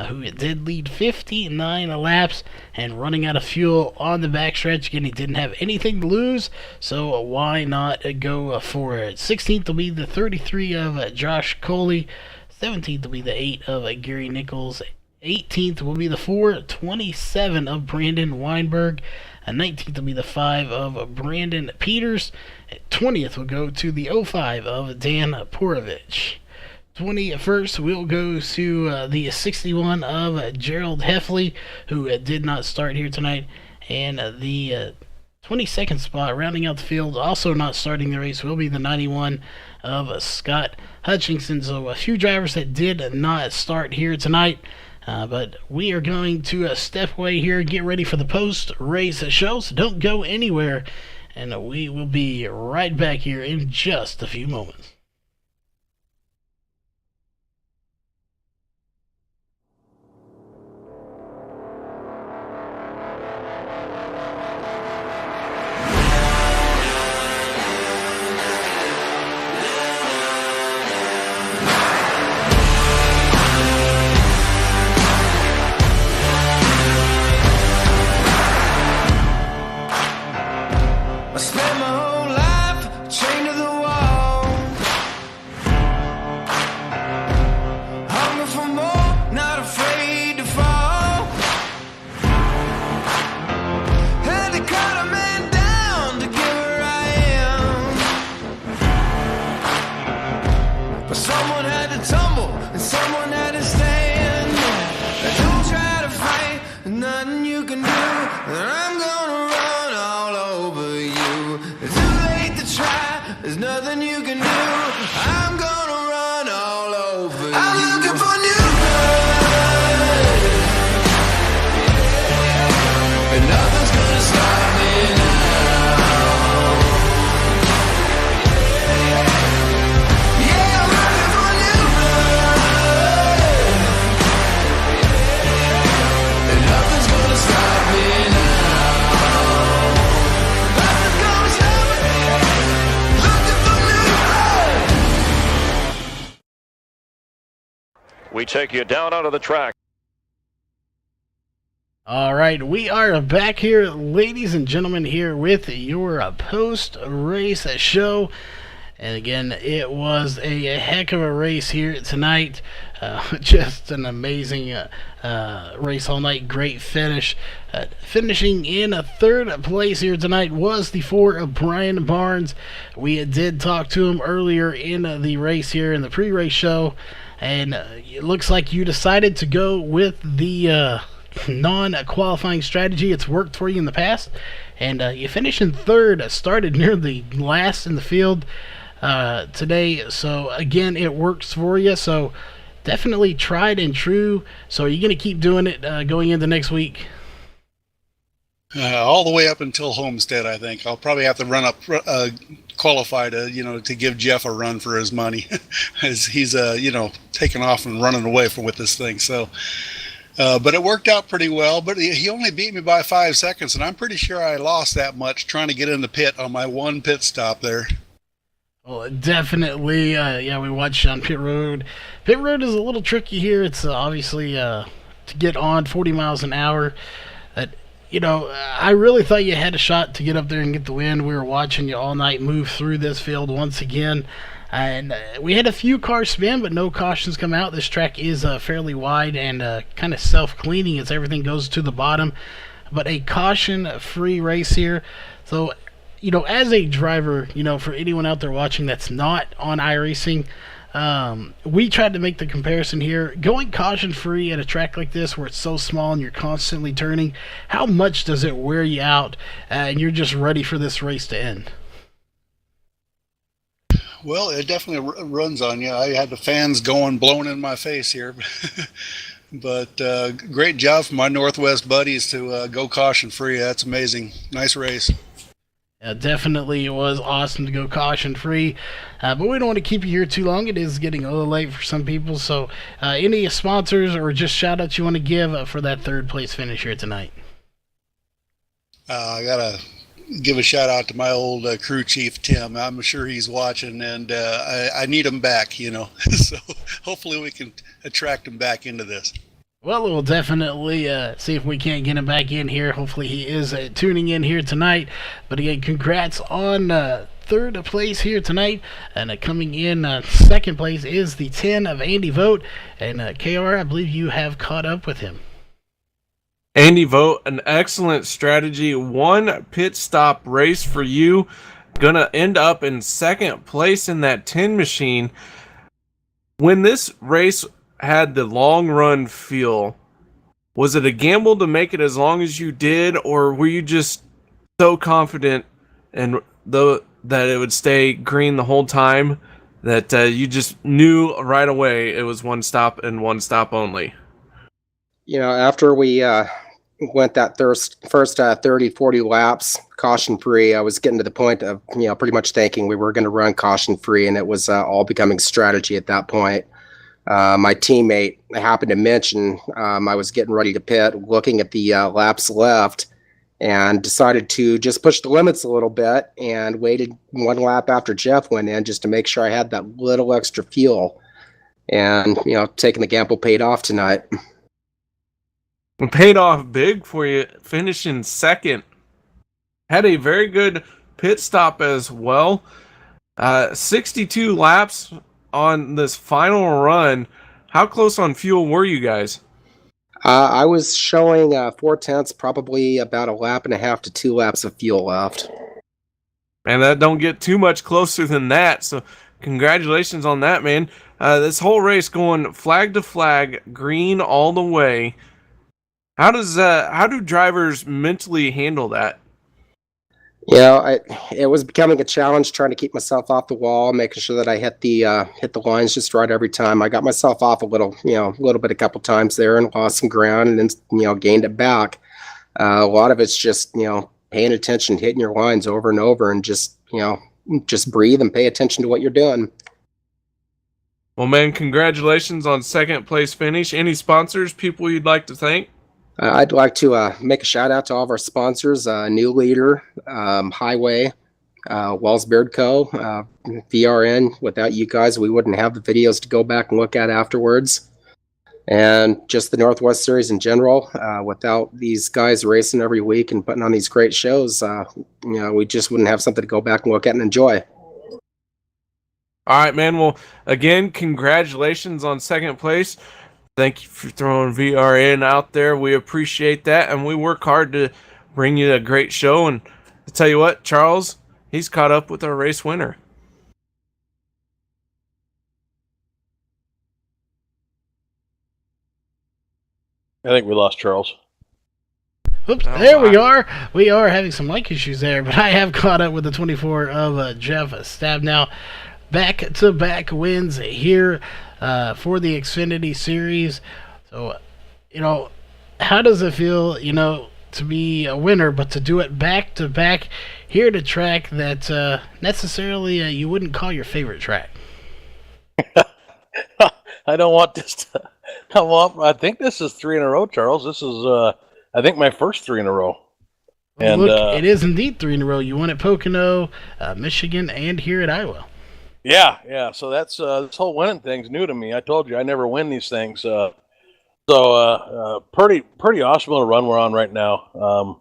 S2: who did lead 59 laps and running out of fuel on the backstretch. Again, he didn't have anything to lose, so why not go for it? 16th will be the 33 of Josh Coley. 17th will be the 8 of Gary Nichols. 18th will be the 427 of Brandon Weinberg. 19th will be the 5 of Brandon Peters. 20th will go to the 05 of Dan Porovich. 21st will go to the 61 of Gerald Heffley, who did not start here tonight. And the 22nd spot, rounding out the field, also not starting the race, will be the 91 of Scott Hutchinson. So a few drivers that did not start here tonight. But we are going to step away here and get ready for the post-race show, so don't go anywhere, and we will be right back here in just a few moments.
S1: I spent my whole life chained to the wall, hungry for more, not afraid to fall. Had to cut a man down to get where I am, but someone had to tumble and someone had to stand. Don't try to fight, there's nothing you can do, and I'm gonna run all over you. It's too late to try, there's nothing you can do. I'm gonna run all over you. I'm looking for new blood, and nothing's gonna stop me now. Yeah, I'm looking for new blood, and nothing's gonna stop me now.
S5: We take you down onto the track.
S2: All right, we are back here, ladies and gentlemen, here with your post-race show. And again, it was a heck of a race here tonight. Just an amazing race all night. Great finish. Finishing in a 3rd place here tonight was the 4 of Brian Barnes. We did talk to him earlier in the race here in the pre-race show. And it looks like you decided to go with the non-qualifying strategy. It's worked for you in the past. And you finished in 3rd, started near the last in the field today. So, again, it works for you. So, definitely tried and true. So, are you going to keep doing it going into next week?
S4: All the way up until Homestead, I think. I'll probably have to run up, qualify to give Jeff a run for his money, as he's taking off and running away with this thing. So, but it worked out pretty well. But he only beat me by 5 seconds, and I'm pretty sure I lost that much trying to get in the pit on my one pit stop there.
S2: Well, definitely. We watched on pit road. Pit road is a little tricky here. It's obviously to get on 40 miles an hour. I really thought you had a shot to get up there and get the win. We were watching you all night move through this field once again. And we had a few cars spin, but no cautions come out. This track is fairly wide and kind of self-cleaning as everything goes to the bottom. But a caution-free race here. So, as a driver, for anyone out there watching that's not on iRacing, we tried to make the comparison here. Going caution-free at a track like this where it's so small and you're constantly turning, how much does it wear you out and you're just ready for this race to end?
S4: Well, it definitely runs on you. I had the fans blowing in my face here. But great job from my Northwest buddies to go caution-free. That's amazing. Nice race.
S2: Definitely, it was awesome to go caution-free. But we don't want to keep you here too long. It is getting a little late for some people. So any sponsors or just shout-outs you want to give for that third-place finish here tonight?
S4: I got to give a shout-out to my old crew chief, Tim. I'm sure he's watching, and I need him back, So hopefully we can attract him back into this.
S2: Well, we'll definitely see if we can't get him back in here. Hopefully he is tuning in here tonight. But again, congrats on third place here tonight. And coming in second place is the 10 of Andy Vogt. And KR, I believe you have caught up with him.
S3: Andy Vogt, an excellent strategy. One pit stop race for you. Gonna end up in second place in that 10 machine. When this race had the long run feel, was it a gamble to make it as long as you did, or were you just so confident and that it would stay green the whole time that you just knew right away it was one stop and one stop only?
S8: After we went that first 30, 40 laps caution-free, I was getting to the point of, pretty much thinking we were going to run caution-free, and it was all becoming strategy at that point. My teammate happened to mention I was getting ready to pit, looking at the laps left, and decided to just push the limits a little bit and waited one lap after Jeff went in just to make sure I had that little extra fuel. And, taking the gamble paid off tonight.
S3: It paid off big for you, finishing second. Had a very good pit stop as well. 62 laps on this final run. How close on fuel were you guys?
S8: I was showing 4/10, probably about a lap and a half to 2 laps of fuel left.
S3: And that don't get too much closer than that, so congratulations on that, man. This whole race going flag to flag, green all the way. How do drivers mentally handle that?
S8: It was becoming a challenge trying to keep myself off the wall, making sure that I hit the lines just right every time. I got myself off a little bit a couple times there and lost some ground, and then gained it back. A lot of it's just paying attention, hitting your lines over and over, and just breathe and pay attention to what you're doing.
S3: Well, man, congratulations on second place finish. Any sponsors, people you'd like to thank?
S8: I'd like to make a shout out to all of our sponsors, New Leader, Highway, Wells Beard Co., VRN. Without you guys, we wouldn't have the videos to go back and look at afterwards. And just the Northwest Series in general. Without these guys racing every week and putting on these great shows, we just wouldn't have something to go back and look at and enjoy.
S3: All right, man. Well, again, congratulations on second place. Thank you for throwing VRN out there. We appreciate that, and we work hard to bring you a great show. And I'll tell you what, Charles, he's caught up with our race winner.
S9: I think we lost Charles.
S2: Oops, there we are. We are having some mic issues there, but I have caught up with the 24 of Jeff Stab now. Back-to-back wins here for the Xfinity Series. So, how does it feel, to be a winner, but to do it back-to-back here at a track that necessarily you wouldn't call your favorite track?
S9: I don't want this to I think this is 3 in a row, Charles. This is, I think, my first 3 in a row. And
S2: look, it is indeed 3 in a row. You won at Pocono, Michigan, and here at Iowa.
S9: Yeah. So that's this whole winning thing's new to me. I told you I never win these things. So So pretty awesome little run we're on right now.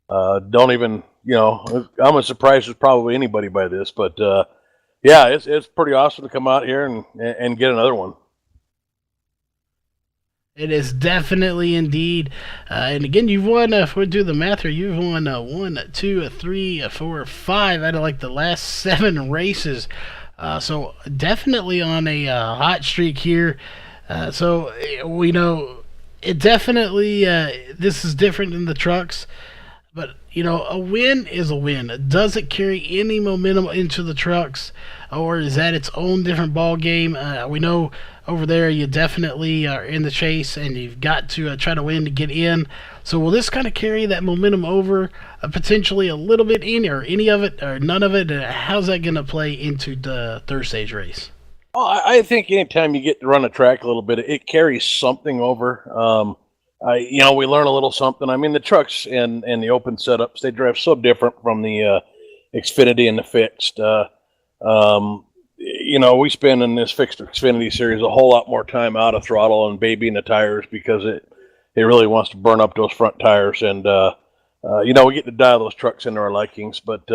S9: Don't even, I'm as surprised as probably anybody by this, but yeah, it's pretty awesome to come out here and get another one.
S2: It is definitely indeed. And again, you've won, if we do the math here, you've won 1, 2, 3, 4, 5 out of like the last 7 races. So definitely on a hot streak here. So we know it definitely, this is different than the trucks. But, a win is a win. Does it carry any momentum into the trucks, or is that its own different ball game? We know over there you definitely are in the chase, and you've got to try to win to get in. So will this kind of carry that momentum over potentially a little bit in, or any of it, or none of it? How's that going to play into the third stage race?
S9: Well, I think anytime you get to run a track a little bit, it carries something over. We learn a little something. I mean, the trucks and the open setups, they drive so different from the Xfinity and the fixed. We spend in this fixed Xfinity series a whole lot more time out of throttle and babying the tires because it really wants to burn up those front tires. And, we get to dial those trucks into our likings. But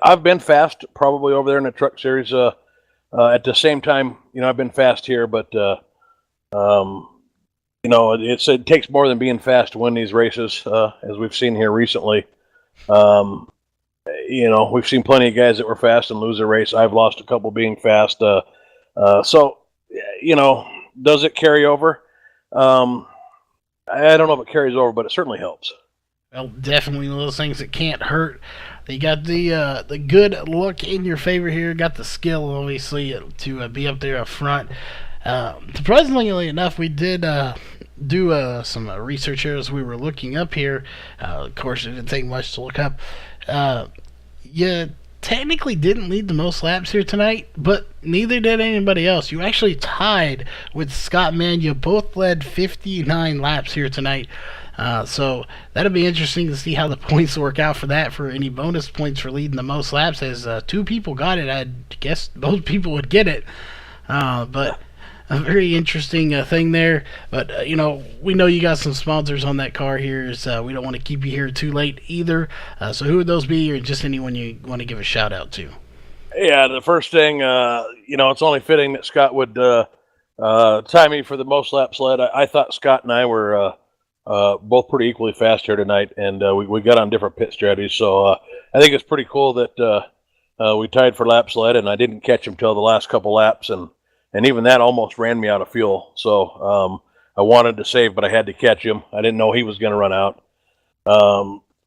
S9: I've been fast probably over there in the truck series. At the same time, I've been fast here, but it takes more than being fast to win these races, as we've seen here recently. We've seen plenty of guys that were fast and lose a race. I've lost a couple being fast. So, does it carry over? I don't know if it carries over, but it certainly helps.
S2: Well, definitely one of those things that can't hurt. You got the good look in your favor here. Got the skill, obviously, to be up there up front. Surprisingly enough, we did do some research here as we were looking up here. Of course, it didn't take much to look up. You technically didn't lead the most laps here tonight, but neither did anybody else. You actually tied with Scott Mann. You both led 59 laps here tonight. So that'll be interesting to see how the points work out for that, for any bonus points for leading the most laps, as 2 people got it. I guess both people would get it. But a very interesting thing there. But, we know you got some sponsors on that car here, so we don't want to keep you here too late either. So who would those be, or just anyone you want to give a shout out to?
S9: Yeah, the first thing, it's only fitting that Scott would tie me for the most laps led. I thought Scott and I were both pretty equally fast here tonight, and we got on different pit strategies. So I think it's pretty cool that we tied for laps led, and I didn't catch him till the last couple laps, and even that almost ran me out of fuel. So I wanted to save, but I had to catch him. I didn't know he was going to run out.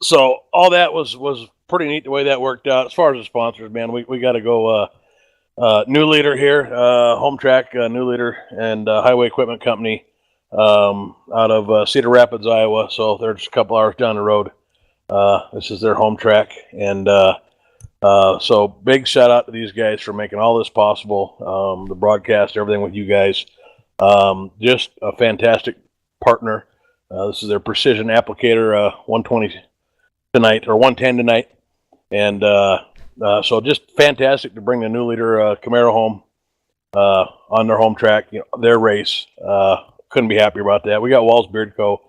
S9: So all that was pretty neat the way that worked out. As far as the sponsors, man, we got to go New Leader here, Home Track, New Leader, and Highway Equipment Company out of Cedar Rapids, Iowa. So they're just a couple hours down the road. This is their home track. And so big shout out to these guys for making all this possible. The broadcast, everything with you guys. Just a fantastic partner. This is their precision applicator, 120 tonight, or 110 tonight. And so just fantastic to bring the New Leader Camaro home on their home track, their race. Couldn't be happier about that. We got Walls Beard Co.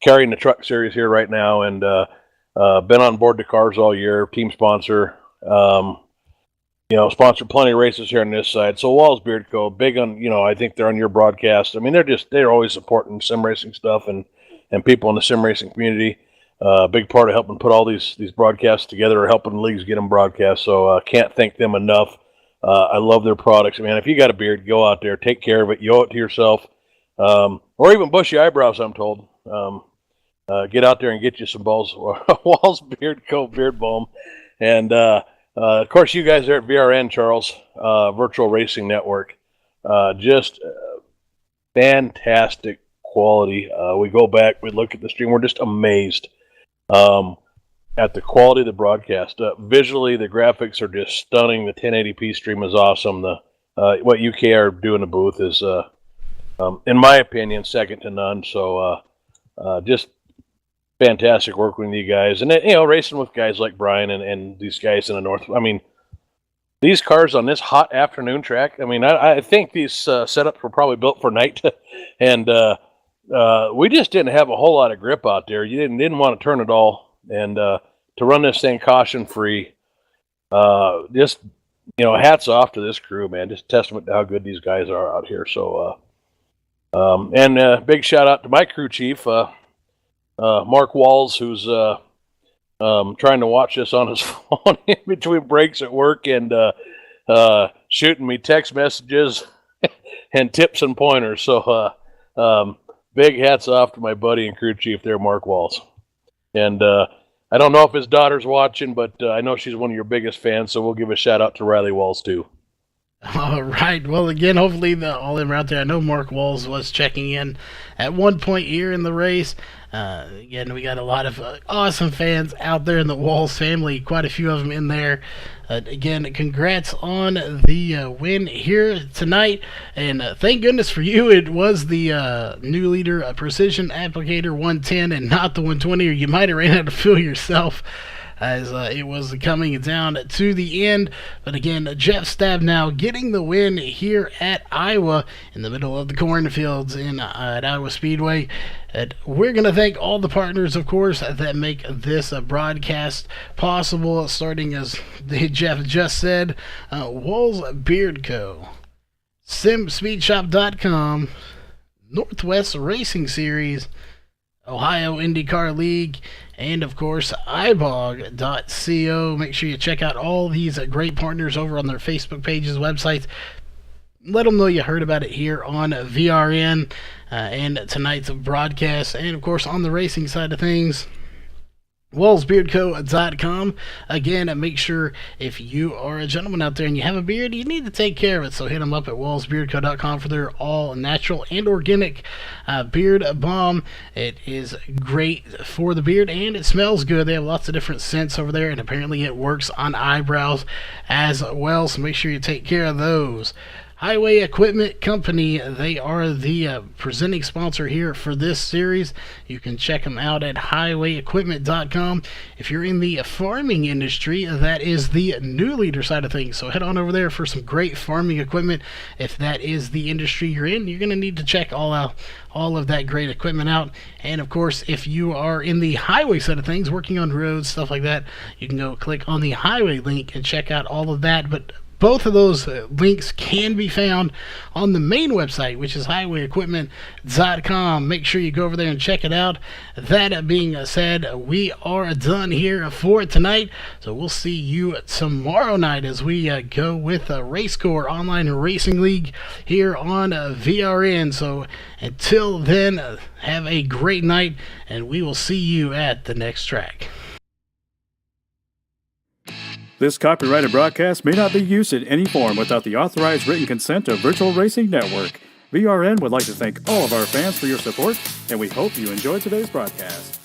S9: Carrying the truck series here right now, and been on board the cars all year, team sponsor. Sponsored plenty of races here on this side. So Walls Beard Co. big on, I think they're on your broadcast. I mean, they're always supporting sim racing stuff and people in the sim racing community. Big part of helping put all these broadcasts together, or helping leagues get them broadcast. So can't thank them enough. I love their products, man. If you got a beard, go out there, take care of it. You owe it to yourself, or even bushy eyebrows. I'm told. Get out there and get you some Walls Beard Co. beard balm, and of course you guys there at VRN, Charles, Virtual Racing Network, just fantastic quality. We go back, we look at the stream, we're just amazed at the quality of the broadcast. Visually, the graphics are just stunning. The 1080p stream is awesome. What UK are doing in the booth is, in my opinion, second to none. So just fantastic work with you guys, and racing with guys like Brian and these guys in the north. I mean, these cars on this hot afternoon track, I mean, I think these setups were probably built for night, and we just didn't have a whole lot of grip out there. You didn't want to turn it all, and to run this thing caution free, just hats off to this crew, man. Just testament to how good these guys are out here. So, and big shout out to my crew chief, Mark Walls, who's trying to watch this on his phone in between breaks at work and shooting me text messages and tips and pointers. So big hats off to my buddy and crew chief there, Mark Walls. And I don't know if his daughter's watching, but I know she's one of your biggest fans, so we'll give a shout out to Riley Walls too.
S2: All right. Well, again, hopefully all of them are out there. I know Mark Walls was checking in at one point here in the race. Again, we got a lot of awesome fans out there in the Walls family, quite a few of them in there. Again, congrats on the win here tonight, and thank goodness for you. It was the new leader, Precision Applicator 110 and not the 120, or you might have ran out of fuel yourself as it was coming down to the end. But again, Jeff Stabnow getting the win here at Iowa in the middle of the cornfields at Iowa Speedway. And we're going to thank all the partners, of course, that make this broadcast possible, starting as Jeff just said, Walls Beard Co., SimSpeedShop.com, Northwest Racing Series, Ohio IndyCar League, and of course ibog.co. Make sure you check out all these great partners over on their Facebook pages, websites. Let them know you heard about it here on VRN and tonight's broadcast, and of course on the racing side of things, WallsBeardCo.com. Again, make sure if you are a gentleman out there and you have a beard, you need to take care of it. So hit them up at WallsBeardCo.com for their all natural and organic beard balm. It is great for the beard and it smells good. They have lots of different scents over there, and apparently it works on eyebrows as well. So make sure you take care of those. Highway Equipment Company, they are the presenting sponsor here for this series. You can check them out at highwayequipment.com. If you're in the farming industry, that is the new leader side of things. So head on over there for some great farming equipment. If that is the industry you're in, you're going to need to check all of that great equipment out. And of course, if you are in the highway side of things, working on roads, stuff like that, you can go click on the highway link and check out all of that. But both of those links can be found on the main website, which is highwayequipment.com. Make sure you go over there and check it out. That being said, we are done here for tonight. So we'll see you tomorrow night as we go with RaceCore Online Racing League here on VRN. So until then, have a great night, and we will see you at the next track.
S10: This copyrighted broadcast may not be used in any form without the authorized written consent of Virtual Racing Network. VRN would like to thank all of our fans for your support, and we hope you enjoyed today's broadcast.